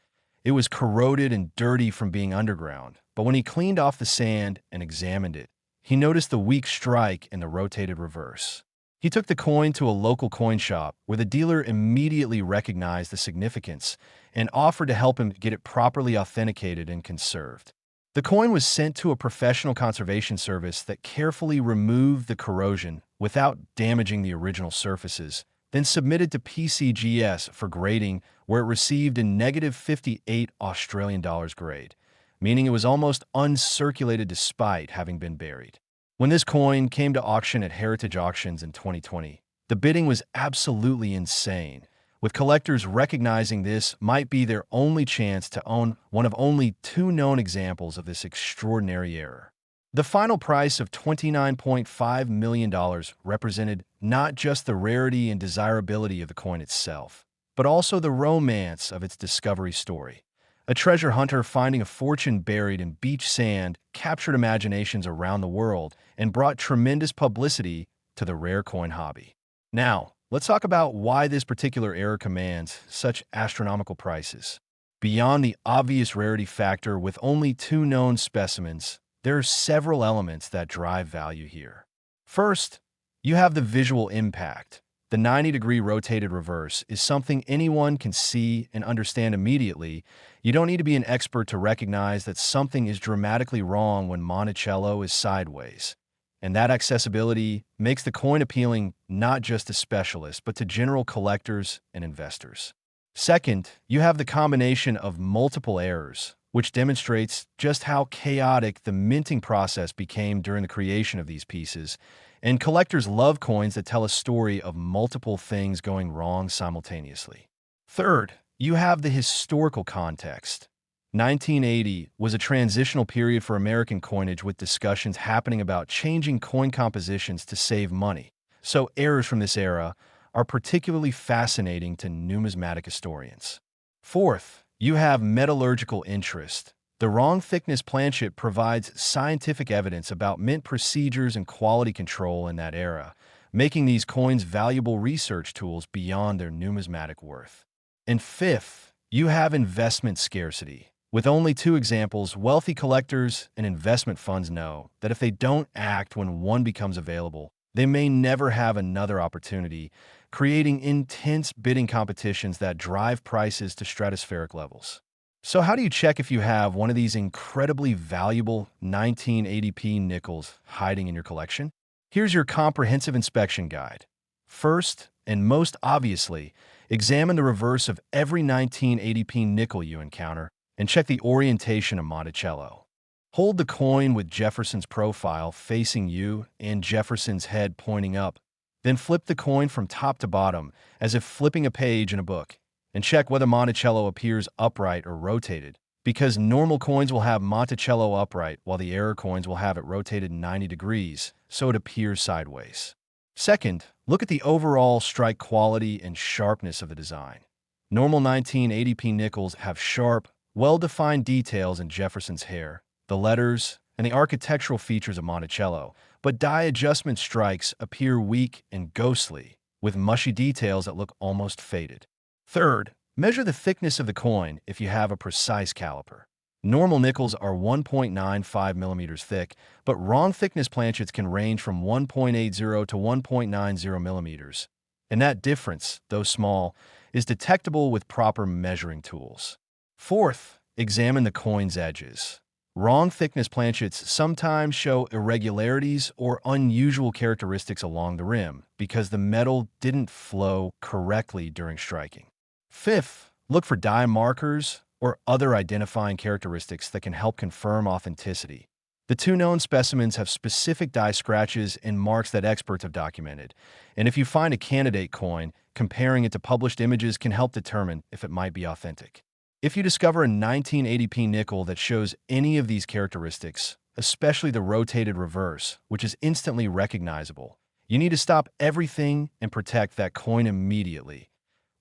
It was corroded and dirty from being underground, but when he cleaned off the sand and examined it, he noticed the weak strike in the rotated reverse. He took the coin to a local coin shop where the dealer immediately recognized the significance and offered to help him get it properly authenticated and conserved. The coin was sent to a professional conservation service that carefully removed the corrosion without damaging the original surfaces, then submitted to PCGS for grading, where it received a negative 58 Australian dollars grade, meaning it was almost uncirculated despite having been buried. When this coin came to auction at Heritage Auctions in 2020, the bidding was absolutely insane, with collectors recognizing this might be their only chance to own one of only 2 known examples of this extraordinary error. The final price of $29.5 million represented not just the rarity and desirability of the coin itself, but also the romance of its discovery story. A treasure hunter finding a fortune buried in beach sand captured imaginations around the world and brought tremendous publicity to the rare coin hobby. Now, let's talk about why this particular error commands such astronomical prices. Beyond the obvious rarity factor with only 2 known specimens, there are several elements that drive value here. First, you have the visual impact. The 90-degree rotated reverse is something anyone can see and understand immediately. You don't need to be an expert to recognize that something is dramatically wrong when Monticello is sideways. And that accessibility makes the coin appealing not just to specialists, but to general collectors and investors. Second, you have the combination of multiple errors, which demonstrates just how chaotic the minting process became during the creation of these pieces. And collectors love coins that tell a story of multiple things going wrong simultaneously. Third, you have the historical context. 1980 was a transitional period for American coinage, with discussions happening about changing coin compositions to save money. So errors from this era are particularly fascinating to numismatic historians. Fourth, you have metallurgical interest. The wrong thickness planchet provides scientific evidence about mint procedures and quality control in that era, making these coins valuable research tools beyond their numismatic worth. And fifth, you have investment scarcity. With only two examples, wealthy collectors and investment funds know that if they don't act when one becomes available, they may never have another opportunity, creating intense bidding competitions that drive prices to stratospheric levels. So how do you check if you have one of these incredibly valuable 1980p nickels hiding in your collection? Here's your comprehensive inspection guide. First, and most obviously, examine the reverse of every 1980p nickel you encounter and check the orientation of Monticello. Hold the coin with Jefferson's profile facing you and Jefferson's head pointing up. Then flip the coin from top to bottom as if flipping a page in a book, and check whether Monticello appears upright or rotated, because normal coins will have Monticello upright while the error coins will have it rotated 90 degrees, so it appears sideways. Second, look at the overall strike quality and sharpness of the design. Normal 1980p nickels have sharp, well-defined details in Jefferson's hair, the letters, and the architectural features of Monticello, but die adjustment strikes appear weak and ghostly, with mushy details that look almost faded. Third, measure the thickness of the coin if you have a precise caliper. Normal nickels are 1.95 millimeters thick, but wrong thickness planchets can range from 1.80 to 1.90 millimeters. And that difference, though small, is detectable with proper measuring tools. Fourth, examine the coin's edges. Wrong thickness planchets sometimes show irregularities or unusual characteristics along the rim because the metal didn't flow correctly during striking. Fifth, look for die markers or other identifying characteristics that can help confirm authenticity. The two known specimens have specific die scratches and marks that experts have documented, and if you find a candidate coin, comparing it to published images can help determine if it might be authentic. If you discover a 1980p nickel that shows any of these characteristics, especially the rotated reverse, which is instantly recognizable, you need to stop everything and protect that coin immediately.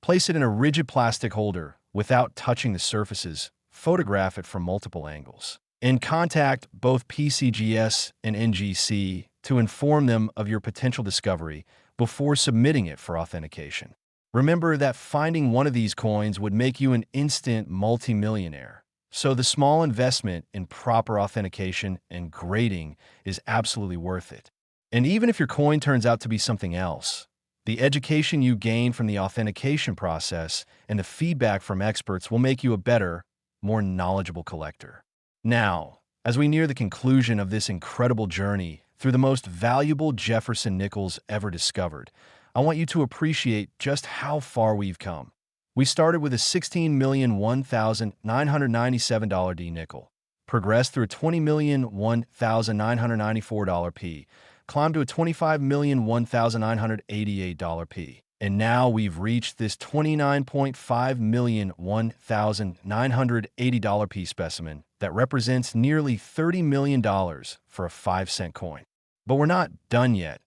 Place it in a rigid plastic holder without touching the surfaces, photograph it from multiple angles, and contact both PCGS and NGC to inform them of your potential discovery before submitting it for authentication. Remember that finding one of these coins would make you an instant multimillionaire, so the small investment in proper authentication and grading is absolutely worth it. And even if your coin turns out to be something else, the education you gain from the authentication process and the feedback from experts will make you a better, more knowledgeable collector. Now, as we near the conclusion of this incredible journey through the most valuable Jefferson nickels ever discovered, I want you to appreciate just how far we've come. We started with a $16,001,997 D nickel, progressed through a $20,001,994 P, climbed to a $25,001,988 P, and now we've reached this $29,501,980 P specimen that represents nearly $30 million for a 5-cent coin. But we're not done yet.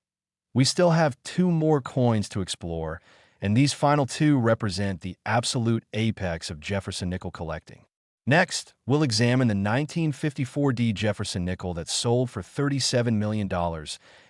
We still have two more coins to explore, and these final two represent the absolute apex of Jefferson nickel collecting. Next, we'll examine the 1954 D Jefferson Nickel that sold for $37 million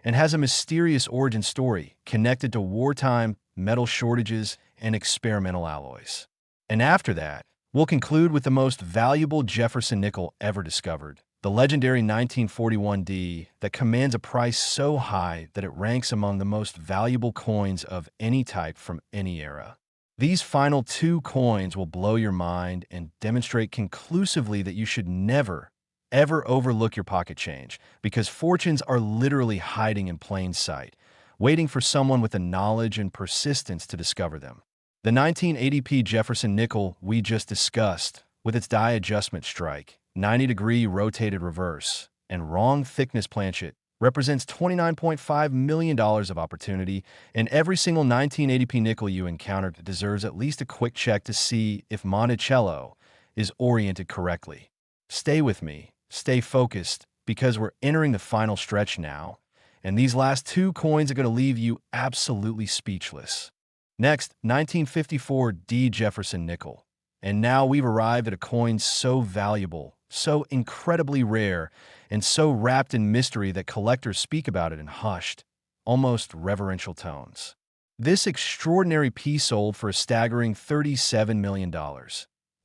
and has a mysterious origin story connected to wartime, metal shortages, and experimental alloys. And after that, we'll conclude with the most valuable Jefferson Nickel ever discovered, the legendary 1941 D that commands a price so high that it ranks among the most valuable coins of any type from any era. These final two coins will blow your mind and demonstrate conclusively that you should never, ever overlook your pocket change, because fortunes are literally hiding in plain sight, waiting for someone with the knowledge and persistence to discover them. The 1980p Jefferson Nickel we just discussed, with its die adjustment strike, 90-degree rotated reverse, and wrong thickness planchet, represents $29.5 million of opportunity, and every single 1980p nickel you encountered deserves at least a quick check to see if Monticello is oriented correctly. Stay with me, stay focused, because we're entering the final stretch now, and these last two coins are going to leave you absolutely speechless. Next, 1954 D Jefferson Nickel. And now we've arrived at a coin so valuable, so incredibly rare, and so wrapped in mystery that collectors speak about it in hushed, almost reverential tones. This extraordinary piece sold for a staggering $37 million.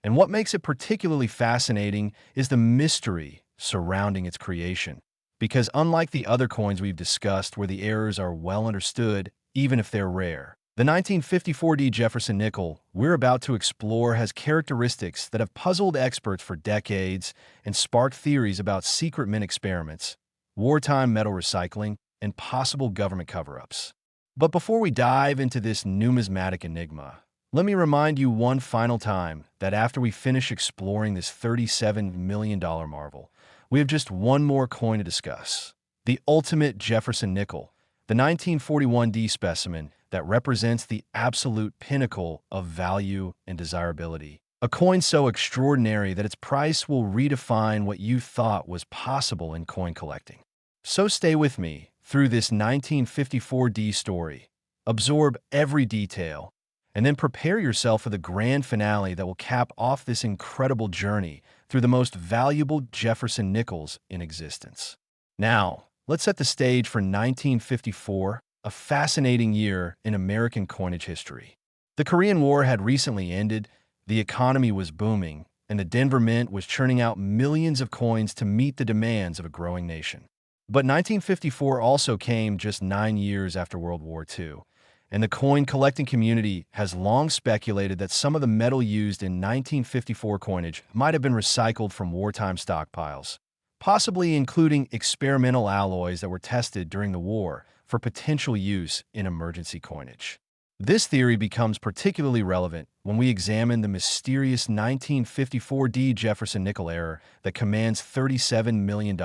And what makes it particularly fascinating is the mystery surrounding its creation. Because unlike the other coins we've discussed where the errors are well understood, even if they're rare, the 1954 D Jefferson Nickel we're about to explore has characteristics that have puzzled experts for decades and sparked theories about secret mint experiments, wartime metal recycling, and possible government cover-ups. But before we dive into this numismatic enigma, let me remind you one final time that after we finish exploring this $37 million marvel, we have just one more coin to discuss. The ultimate Jefferson Nickel, the 1941 D specimen that represents the absolute pinnacle of value and desirability. A coin so extraordinary that its price will redefine what you thought was possible in coin collecting. So stay with me through this 1954 D story. Absorb every detail, and then prepare yourself for the grand finale that will cap off this incredible journey through the most valuable Jefferson Nickels in existence. Now, let's set the stage for 1954, a fascinating year in American coinage history. The Korean War had recently ended, the economy was booming, and the Denver Mint was churning out millions of coins to meet the demands of a growing nation. But 1954 also came just 9 years after World War II, and the coin collecting community has long speculated that some of the metal used in 1954 coinage might have been recycled from wartime stockpiles, possibly including experimental alloys that were tested during the war for potential use in emergency coinage. This theory becomes particularly relevant when we examine the mysterious 1954 D Jefferson Nickel error that commands $37 million,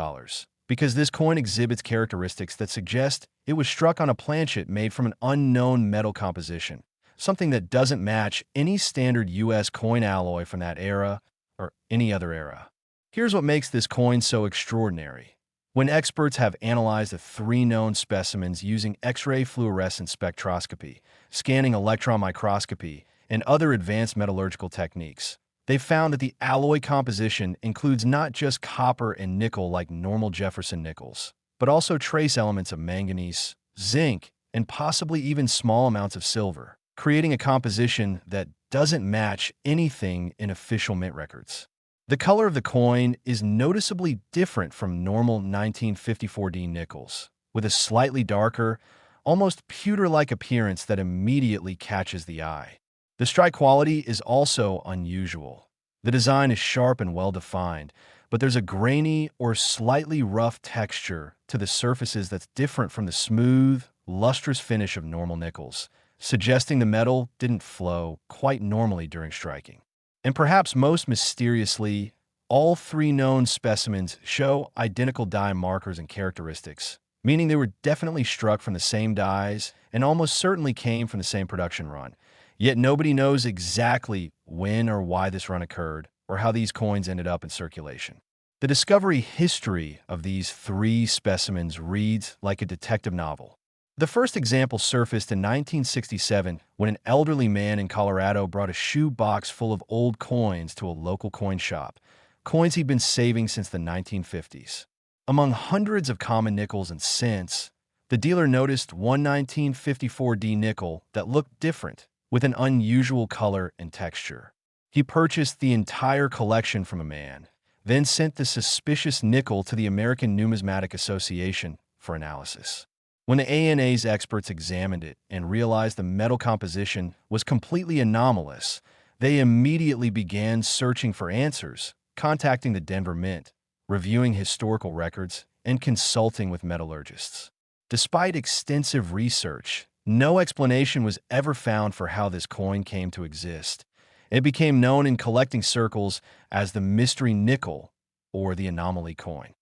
because this coin exhibits characteristics that suggest it was struck on a planchet made from an unknown metal composition, something that doesn't match any standard U.S. coin alloy from that era or any other era. Here's what makes this coin so extraordinary. When experts have analyzed the 3 known specimens using X-ray fluorescence spectroscopy, scanning electron microscopy, and other advanced metallurgical techniques, they've found that the alloy composition includes not just copper and nickel like normal Jefferson Nickels, but also trace elements of manganese, zinc, and possibly even small amounts of silver, creating a composition that doesn't match anything in official mint records. The color of the coin is noticeably different from normal 1954 D nickels, with a slightly darker, almost pewter-like appearance that immediately catches the eye. The strike quality is also unusual. The design is sharp and well-defined, but there's a grainy or slightly rough texture to the surfaces that's different from the smooth, lustrous finish of normal nickels, suggesting the metal didn't flow quite normally during striking. And perhaps most mysteriously, all 3 known specimens show identical die markers and characteristics, meaning they were definitely struck from the same dies and almost certainly came from the same production run. Yet nobody knows exactly when or why this run occurred or how these coins ended up in circulation. The discovery history of these 3 specimens reads like a detective novel. The first example surfaced in 1967 when an elderly man in Colorado brought a shoe box full of old coins to a local coin shop, coins he'd been saving since the 1950s. Among hundreds of common nickels and cents, the dealer noticed one 1954 D nickel that looked different, with an unusual color and texture. He purchased the entire collection from a man, then sent the suspicious nickel to the American Numismatic Association for analysis. When the ANA's experts examined it and realized the metal composition was completely anomalous, they immediately began searching for answers, contacting the Denver Mint, reviewing historical records, and consulting with metallurgists. Despite extensive research, no explanation was ever found for how this coin came to exist. It became known in collecting circles as the mystery nickel or the anomaly coin.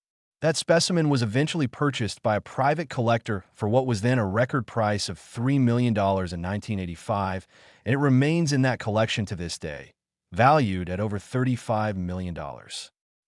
That specimen was eventually purchased by a private collector for what was then a record price of $3 million in 1985, and it remains in that collection to this day, valued at over $35 million.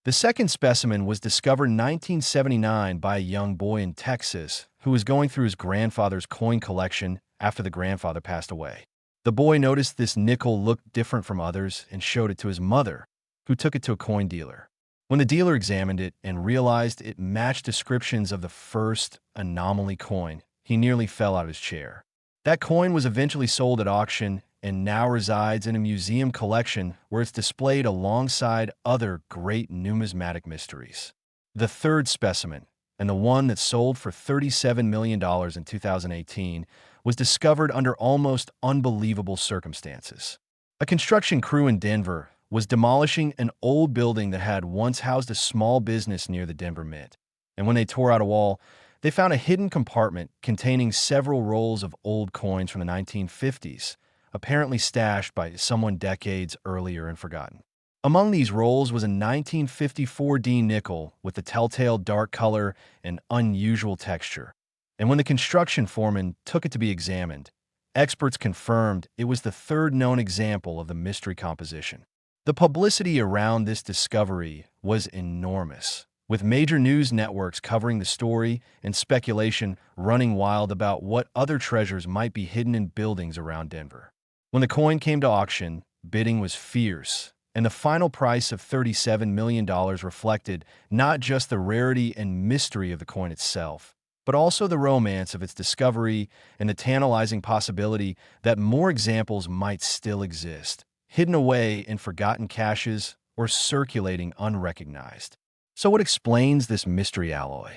The second specimen was discovered in 1979 by a young boy in Texas who was going through his grandfather's coin collection after the grandfather passed away. The boy noticed this nickel looked different from others and showed it to his mother, who took it to a coin dealer. When the dealer examined it and realized it matched descriptions of the first anomaly coin, he nearly fell out of his chair. That coin was eventually sold at auction and now resides in a museum collection where it's displayed alongside other great numismatic mysteries. The third specimen, and the one that sold for $37 million in 2018, was discovered under almost unbelievable circumstances. A construction crew in Denver was demolishing an old building that had once housed a small business near the Denver Mint. And when they tore out a wall, they found a hidden compartment containing several rolls of old coins from the 1950s, apparently stashed by someone decades earlier and forgotten. Among these rolls was a 1954 D nickel with the telltale dark color and unusual texture. And when the construction foreman took it to be examined, experts confirmed it was the third known example of the mystery composition. The publicity around this discovery was enormous, with major news networks covering the story and speculation running wild about what other treasures might be hidden in buildings around Denver. When the coin came to auction, bidding was fierce, and the final price of $37 million reflected not just the rarity and mystery of the coin itself, but also the romance of its discovery and the tantalizing possibility that more examples might still exist, hidden away in forgotten caches or circulating unrecognized. So what explains this mystery alloy?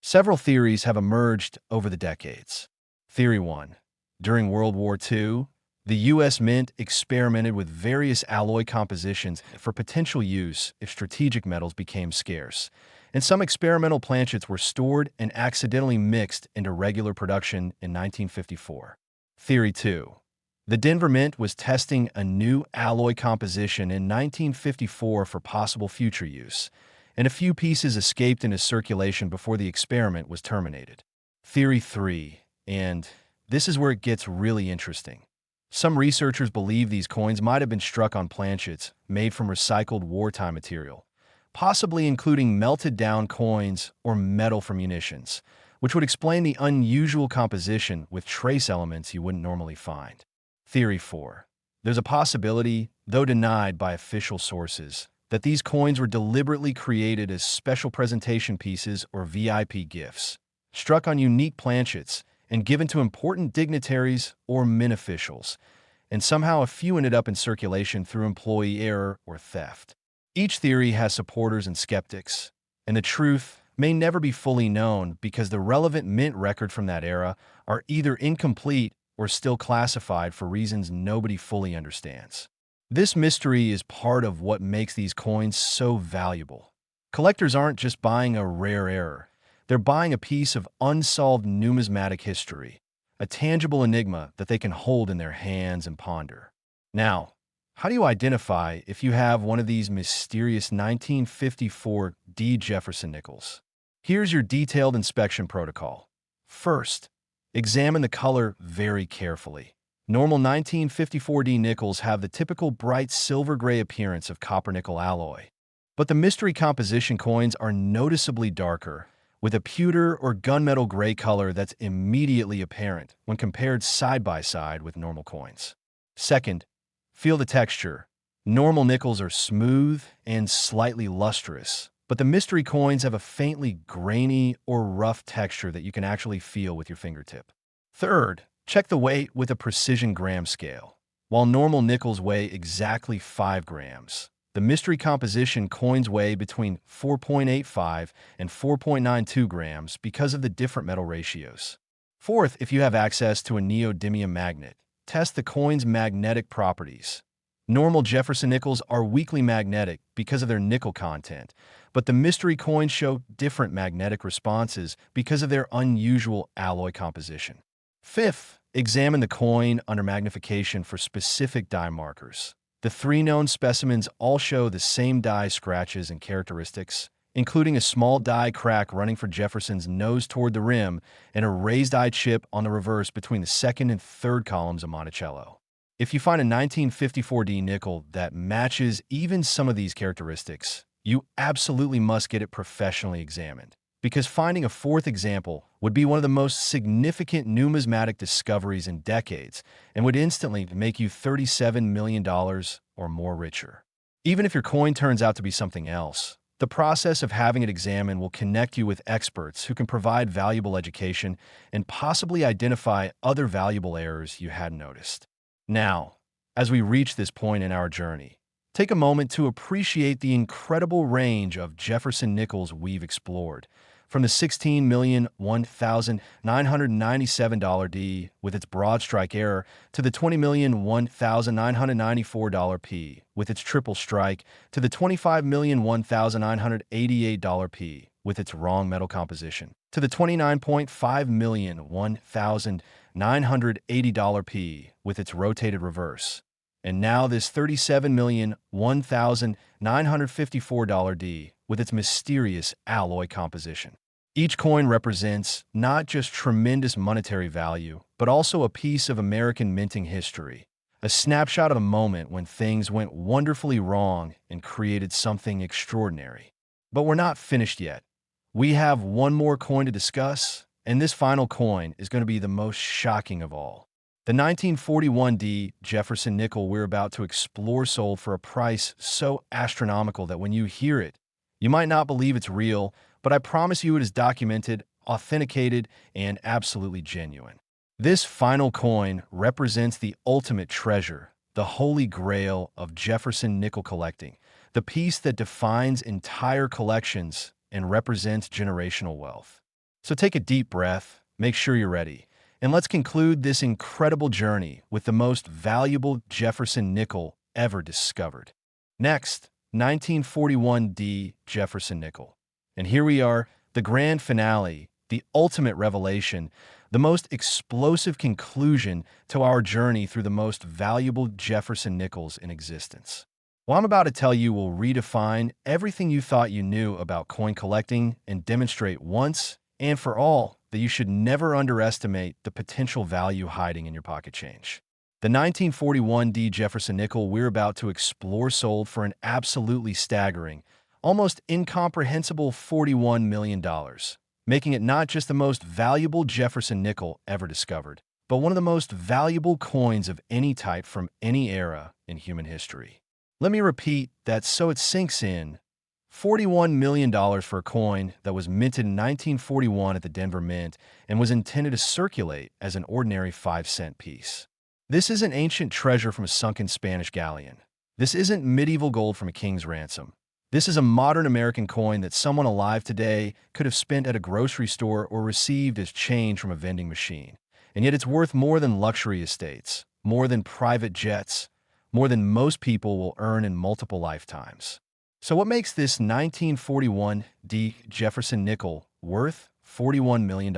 Several theories have emerged over the decades. Theory 1. During World War II, the U.S. Mint experimented with various alloy compositions for potential use if strategic metals became scarce, and some experimental planchets were stored and accidentally mixed into regular production in 1954. Theory 2. The Denver Mint was testing a new alloy composition in 1954 for possible future use, and a few pieces escaped into circulation before the experiment was terminated. Theory 3, and this is where it gets really interesting. Some researchers believe these coins might have been struck on planchets made from recycled wartime material, possibly including melted down coins or metal from munitions, which would explain the unusual composition with trace elements you wouldn't normally find. Theory 4. There's a possibility, though denied by official sources, that these coins were deliberately created as special presentation pieces or VIP gifts, struck on unique planchets and given to important dignitaries or mint officials, and somehow a few ended up in circulation through employee error or theft. Each theory has supporters and skeptics, and the truth may never be fully known because the relevant mint record from that era are either incomplete or still classified for reasons nobody fully understands. This mystery is part of what makes these coins so valuable. Collectors aren't just buying a rare error, they're buying a piece of unsolved numismatic history, a tangible enigma that they can hold in their hands and ponder. Now, how do you identify if you have one of these mysterious 1954 D Jefferson Nickels? Here's your detailed inspection protocol. First, examine the color very carefully. Normal 1954 D nickels have the typical bright silver-gray appearance of copper-nickel alloy. But the mystery composition coins are noticeably darker, with a pewter or gunmetal gray color that's immediately apparent when compared side by side with normal coins. Second, feel the texture. Normal nickels are smooth and slightly lustrous, but the mystery coins have a faintly grainy or rough texture that you can actually feel with your fingertip. Third, check the weight with a precision gram scale. While normal nickels weigh exactly 5 grams, the mystery composition coins weigh between 4.85 and 4.92 grams because of the different metal ratios. Fourth, if you have access to a neodymium magnet, test the coin's magnetic properties. Normal Jefferson nickels are weakly magnetic because of their nickel content, but the mystery coins show different magnetic responses because of their unusual alloy composition. Fifth, examine the coin under magnification for specific die markers. The 3 known specimens all show the same die scratches and characteristics, including a small die crack running for Jefferson's nose toward the rim and a raised eye chip on the reverse between the second and third columns of Monticello. If you find a 1954 D nickel that matches even some of these characteristics, you absolutely must get it professionally examined, because finding a fourth example would be one of the most significant numismatic discoveries in decades and would instantly make you $37 million or more richer. Even if your coin turns out to be something else, The process of having it examined will connect you with experts who can provide valuable education and possibly identify other valuable errors you hadn't noticed. Now, as we reach this point in our journey, take a moment to appreciate the incredible range of Jefferson Nickels we've explored, from the $16,001,997 D with its broadstrike error to the $20,001,994 P with its triple strike to the $25,001,988 P with its wrong metal composition to the $29,501,980 P with its rotated reverse. And now this $37,001,954 D with its mysterious alloy composition. Each coin represents not just tremendous monetary value, but also a piece of American minting history, a snapshot of a moment when things went wonderfully wrong and created something extraordinary. But we're not finished yet. We have one more coin to discuss, and this final coin is going to be the most shocking of all. The 1941 D Jefferson Nickel we're about to explore sold for a price so astronomical that when you hear it, you might not believe it's real, but I promise you it is documented, authenticated, and absolutely genuine. This final coin represents the ultimate treasure, the holy grail of Jefferson nickel collecting, the piece that defines entire collections and represents generational wealth. So take a deep breath, make sure you're ready, and let's conclude this incredible journey with the most valuable Jefferson nickel ever discovered. Next, 1941 D Jefferson Nickel. And here we are, the grand finale, the ultimate revelation, the most explosive conclusion to our journey through the most valuable Jefferson Nickels in existence. What I'm about to tell you will redefine everything you thought you knew about coin collecting and demonstrate once and for all that you should never underestimate the potential value hiding in your pocket change. The 1941 D Jefferson Nickel we're about to explore sold for an absolutely staggering, almost incomprehensible $41 million, making it not just the most valuable Jefferson nickel ever discovered, but one of the most valuable coins of any type from any era in human history. Let me repeat that so it sinks in. $41 million for a coin that was minted in 1941 at the Denver Mint and was intended to circulate as an ordinary 5-cent piece. This isn't ancient treasure from a sunken Spanish galleon. This isn't medieval gold from a king's ransom. This is a modern American coin that someone alive today could have spent at a grocery store or received as change from a vending machine. And yet it's worth more than luxury estates, more than private jets, more than most people will earn in multiple lifetimes. So what makes this 1941 D Jefferson Nickel worth $41 million?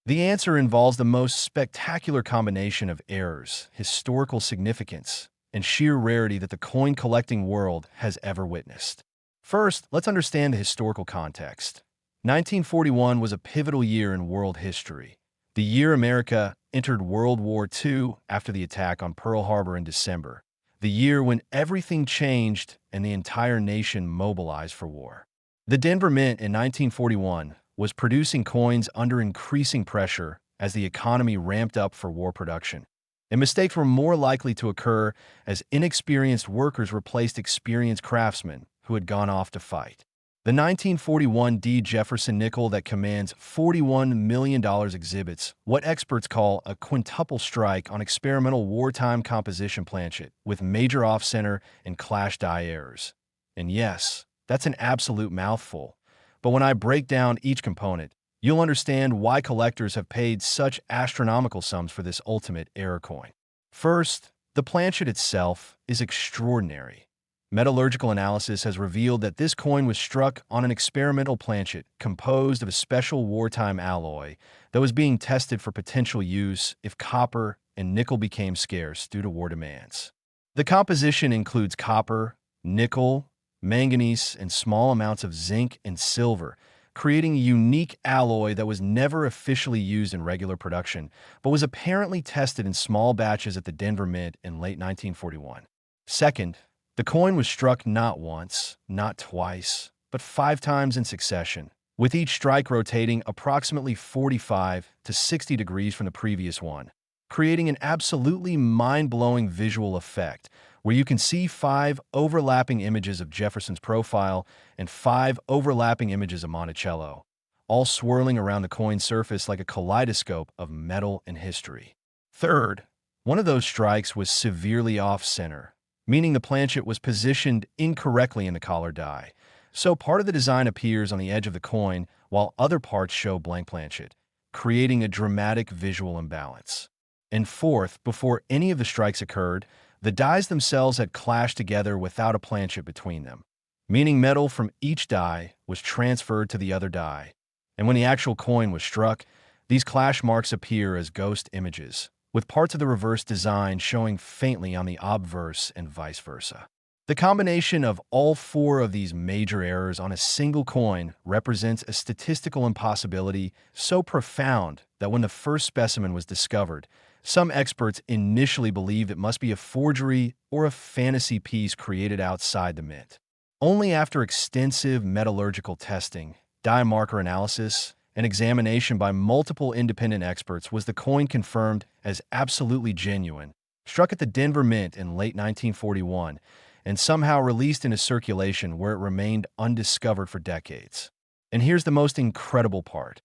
The answer involves the most spectacular combination of errors, historical significance, and sheer rarity that the coin collecting world has ever witnessed. First, let's understand the historical context. 1941 was a pivotal year in world history, the year America entered World War II after the attack on Pearl Harbor in December, the year when everything changed and the entire nation mobilized for war. The Denver Mint in 1941 was producing coins under increasing pressure as the economy ramped up for war production. And mistakes were more likely to occur as inexperienced workers replaced experienced craftsmen who had gone off to fight. The 1941 D Jefferson Nickel that commands $41 million exhibits what experts call a quintuple strike on experimental wartime composition planchet with major off-center and clash die errors. And yes, that's an absolute mouthful. But when I break down each component, you'll understand why collectors have paid such astronomical sums for this ultimate error coin. First, the planchet itself is extraordinary. Metallurgical analysis has revealed that this coin was struck on an experimental planchet composed of a special wartime alloy that was being tested for potential use if copper and nickel became scarce due to war demands. The composition includes copper, nickel, manganese, and small amounts of zinc and silver, creating a unique alloy that was never officially used in regular production, but was apparently tested in small batches at the Denver Mint in late 1941. Second, the coin was struck not once, not twice, but 5 times in succession, with each strike rotating approximately 45 to 60 degrees from the previous one. creating an absolutely mind-blowing visual effect where you can see 5 overlapping images of Jefferson's profile and 5 overlapping images of Monticello, all swirling around the coin's surface like a kaleidoscope of metal and history. Third, one of those strikes was severely off-center, meaning the planchet was positioned incorrectly in the collar die, so part of the design appears on the edge of the coin while other parts show blank planchet, creating a dramatic visual imbalance. And fourth, before any of the strikes occurred, the dies themselves had clashed together without a planchet between them, meaning metal from each die was transferred to the other die. And when the actual coin was struck, these clash marks appear as ghost images, with parts of the reverse design showing faintly on the obverse and vice versa. The combination of all 4 of these major errors on a single coin represents a statistical impossibility so profound that when the first specimen was discovered, some experts initially believed it must be a forgery or a fantasy piece created outside the mint. Only after extensive metallurgical testing, die marker analysis, and examination by multiple independent experts was the coin confirmed as absolutely genuine, struck at the Denver Mint in late 1941, and somehow released into circulation where it remained undiscovered for decades. And here's the most incredible part.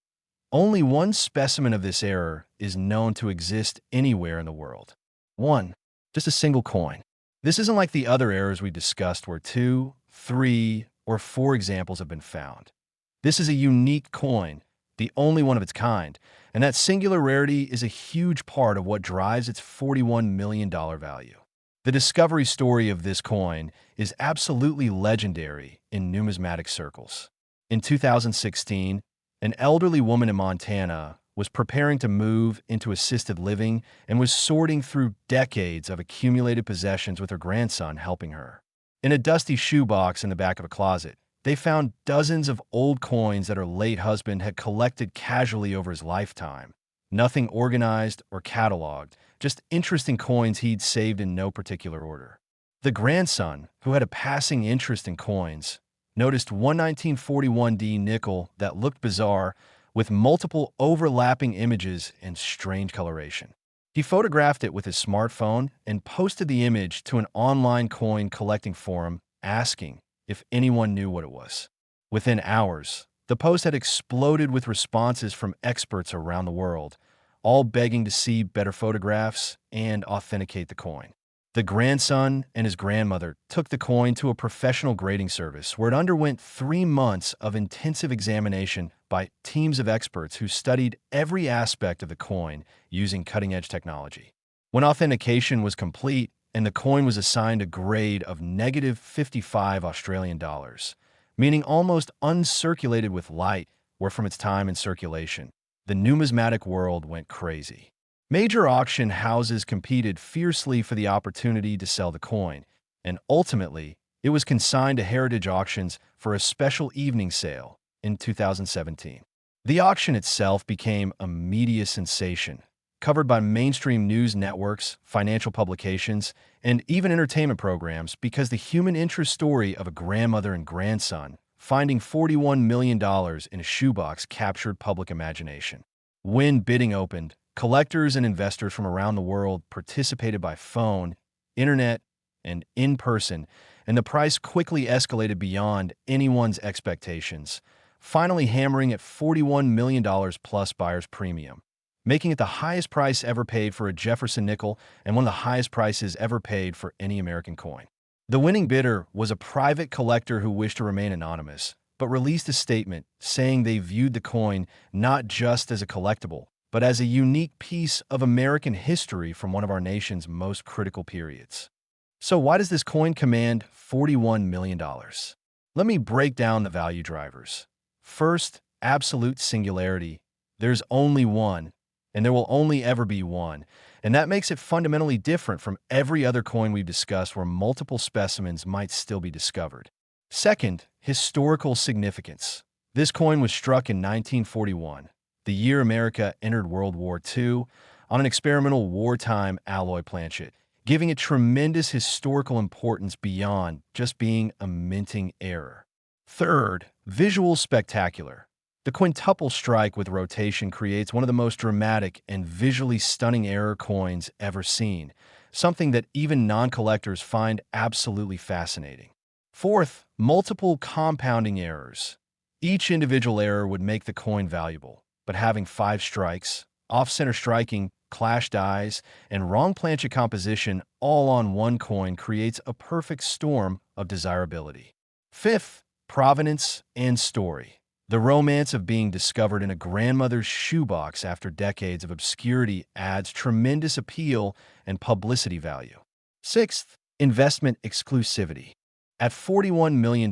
Only one specimen of this error is known to exist anywhere in the world. One, just a single coin. This isn't like the other errors we discussed where 2, 3, or 4 examples have been found. This is a unique coin, the only one of its kind, and that singular rarity is a huge part of what drives its $41 million value. The discovery story of this coin is absolutely legendary in numismatic circles. In 2016, an elderly woman in Montana was preparing to move into assisted living and was sorting through decades of accumulated possessions with her grandson helping her. In a dusty shoebox in the back of a closet, they found dozens of old coins that her late husband had collected casually over his lifetime. Nothing organized or cataloged, just interesting coins he'd saved in no particular order. The grandson, who had a passing interest in coins, noticed one 1941 D nickel that looked bizarre with multiple overlapping images and strange coloration. He photographed it with his smartphone and posted the image to an online coin collecting forum asking if anyone knew what it was. Within hours, the post had exploded with responses from experts around the world, all begging to see better photographs and authenticate the coin. The grandson and his grandmother took the coin to a professional grading service where it underwent 3 months of intensive examination by teams of experts who studied every aspect of the coin using cutting-edge technology. When authentication was complete and the coin was assigned a grade of -55 Australian dollars, meaning almost uncirculated with light or from its time in circulation, the numismatic world went crazy. Major auction houses competed fiercely for the opportunity to sell the coin, and ultimately, it was consigned to Heritage Auctions for a special evening sale in 2017. The auction itself became a media sensation, covered by mainstream news networks, financial publications, and even entertainment programs because the human interest story of a grandmother and grandson finding $41 million in a shoebox captured public imagination. When bidding opened, collectors and investors from around the world participated by phone, internet, and in person, and the price quickly escalated beyond anyone's expectations, finally hammering at $41 million plus buyer's premium, making it the highest price ever paid for a Jefferson nickel and one of the highest prices ever paid for any American coin. The winning bidder was a private collector who wished to remain anonymous, but released a statement saying they viewed the coin not just as a collectible, but as a unique piece of American history from one of our nation's most critical periods. So why does this coin command $41 million? Let me break down the value drivers. First, absolute singularity. There's only one, and there will only ever be one, and that makes it fundamentally different from every other coin we've discussed where multiple specimens might still be discovered. Second, historical significance. This coin was struck in 1941, the year America entered World War II, on an experimental wartime alloy planchet, giving it tremendous historical importance beyond just being a minting error. Third, visual spectacular. The quintuple strike with rotation creates one of the most dramatic and visually stunning error coins ever seen, something that even non-collectors find absolutely fascinating. Fourth, multiple compounding errors. Each individual error would make the coin valuable, but having 5 strikes, off-center striking, clashed eyes, and wrong planchet composition all on one coin creates a perfect storm of desirability. Fifth, provenance and story. The romance of being discovered in a grandmother's shoebox after decades of obscurity adds tremendous appeal and publicity value. Sixth, investment exclusivity. At $41 million,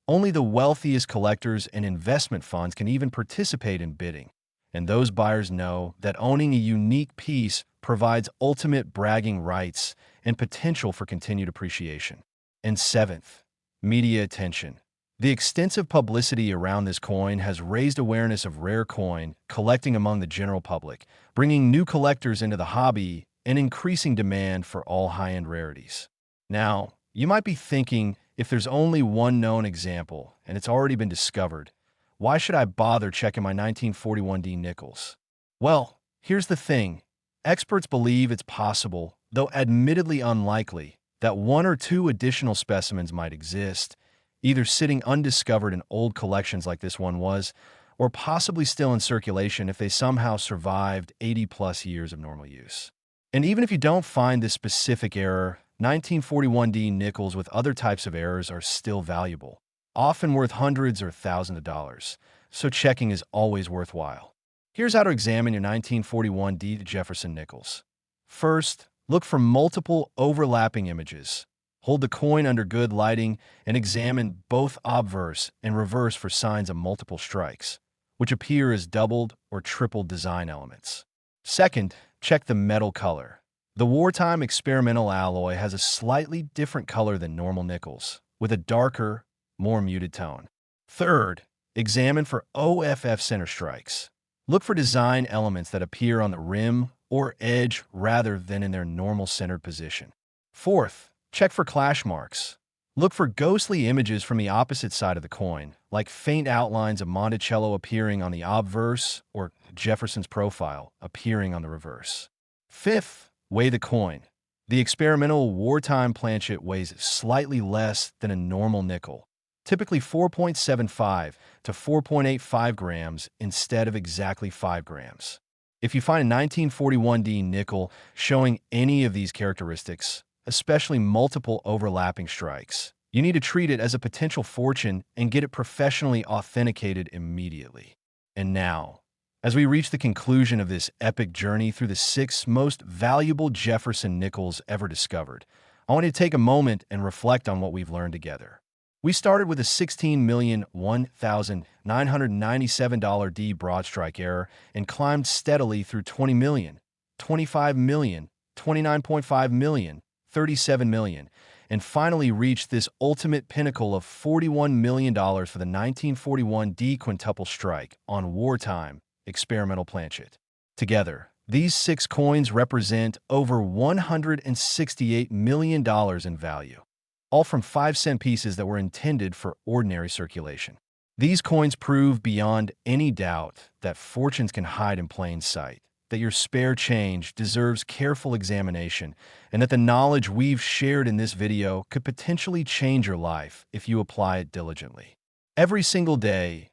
only the wealthiest collectors and investment funds can even participate in bidding, and those buyers know that owning a unique piece provides ultimate bragging rights and potential for continued appreciation. And seventh, media attention. The extensive publicity around this coin has raised awareness of rare coin collecting among the general public, bringing new collectors into the hobby and increasing demand for all high-end rarities. Now, you might be thinking, if there's only one known example and it's already been discovered, why should I bother checking my 1941 D Nickels? Well, here's the thing. Experts believe it's possible, though admittedly unlikely, that 1 or 2 additional specimens might exist, either sitting undiscovered in old collections like this one was, or possibly still in circulation if they somehow survived 80-plus years of normal use. And even if you don't find this specific error, 1941 D Nickels with other types of errors are still valuable, often worth hundreds or thousands of dollars, so checking is always worthwhile. Here's how to examine your 1941 D Jefferson Nickels. First, look for multiple overlapping images. Hold the coin under good lighting and examine both obverse and reverse for signs of multiple strikes, which appear as doubled or tripled design elements. Second, check the metal color. The wartime experimental alloy has a slightly different color than normal nickels, with a darker, more muted tone. Third, examine for OFF center strikes. Look for design elements that appear on the rim or edge rather than in their normal centered position. Fourth, check for clash marks. Look for ghostly images from the opposite side of the coin, like faint outlines of Monticello appearing on the obverse or Jefferson's profile appearing on the reverse. Fifth, weigh the coin. The experimental wartime planchet weighs slightly less than a normal nickel, typically 4.75 to 4.85 grams instead of exactly 5 grams. If you find a 1941 D nickel showing any of these characteristics, especially multiple overlapping strikes, you need to treat it as a potential fortune and get it professionally authenticated immediately. And now, as we reach the conclusion of this epic journey through the 6 most valuable Jefferson Nickels ever discovered, I want you to take a moment and reflect on what we've learned together. We started with a $16,001,997 D broadstrike error and climbed steadily through 20 million, 25 million, 29.5 million, 37 million, and finally reached this ultimate pinnacle of $41 million for the 1941 D quintuple strike on wartime experimental planchet. Together, these 6 coins represent over $168 million in value, all from 5-cent pieces that were intended for ordinary circulation. These coins prove beyond any doubt that fortunes can hide in plain sight, that your spare change deserves careful examination, and that the knowledge we've shared in this video could potentially change your life if you apply it diligently. Every single day,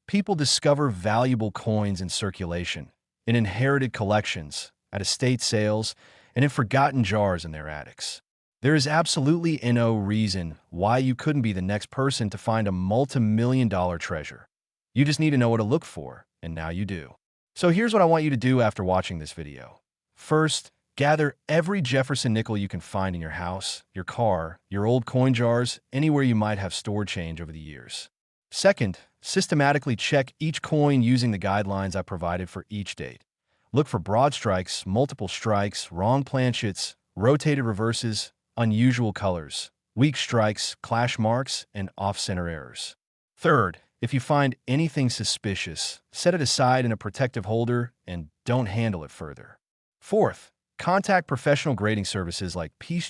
people discover valuable coins in circulation, in inherited collections, at estate sales, and in forgotten jars in their attics. There is absolutely no reason why you couldn't be the next person to find a multi-million-dollar treasure. You just need to know what to look for, and now you do. So here's what I want you to do after watching this video. First, gather every Jefferson nickel you can find in your house, your car, your old coin jars, anywhere you might have stored change over the years. Second, systematically check each coin using the guidelines I provided for each date. Look for broad strikes, multiple strikes, wrong planchets, rotated reverses, unusual colors, weak strikes, clash marks, and off-center errors. Third, if you find anything suspicious, set it aside in a protective holder and don't handle it further. Fourth, contact professional grading services like P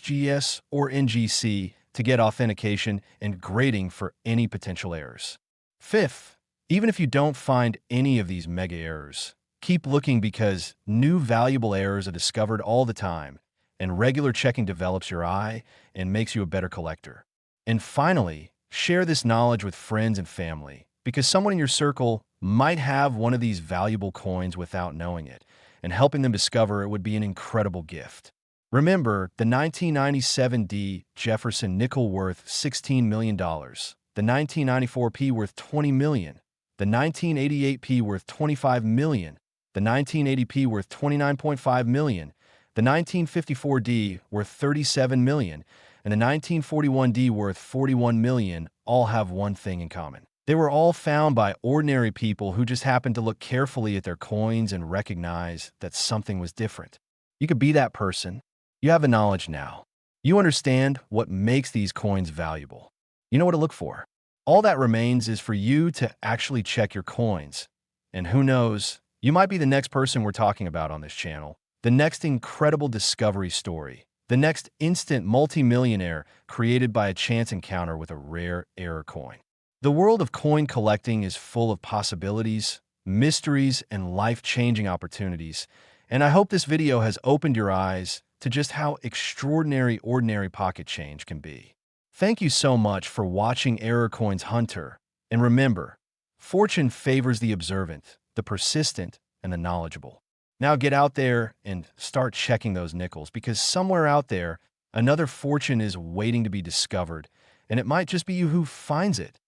or NGC to get authentication and grading for any potential errors. Fifth, Even if you don't find any of these mega errors, keep looking because new valuable errors are discovered all the time, and regular checking develops your eye and makes you a better collector. And finally, share this knowledge with friends and family because someone in your circle might have one of these valuable coins without knowing it, and helping them discover it would be an incredible gift. Remember, the 1997 D Jefferson Nickel worth $16 million, the 1994 P worth $20 million, the 1988 P worth $25 million, the 1980 P worth $29.5 million, the 1954 D worth $37 million, and the 1941 D worth $41 million all have one thing in common. They were all found by ordinary people who just happened to look carefully at their coins and recognize that something was different. You could be that person. You have the knowledge now. You understand what makes these coins valuable. You know what to look for. All that remains is for you to actually check your coins. And who knows, you might be the next person we're talking about on this channel, the next incredible discovery story, the next instant multimillionaire created by a chance encounter with a rare error coin. The world of coin collecting is full of possibilities, mysteries, and life-changing opportunities, and I hope this video has opened your eyes to just how extraordinary ordinary pocket change can be. Thank you so much for watching Error Coins Hunter, and remember, fortune favors the observant, the persistent, and the knowledgeable. Now get out there and start checking those nickels because somewhere out there, another fortune is waiting to be discovered, and it might just be you who finds it.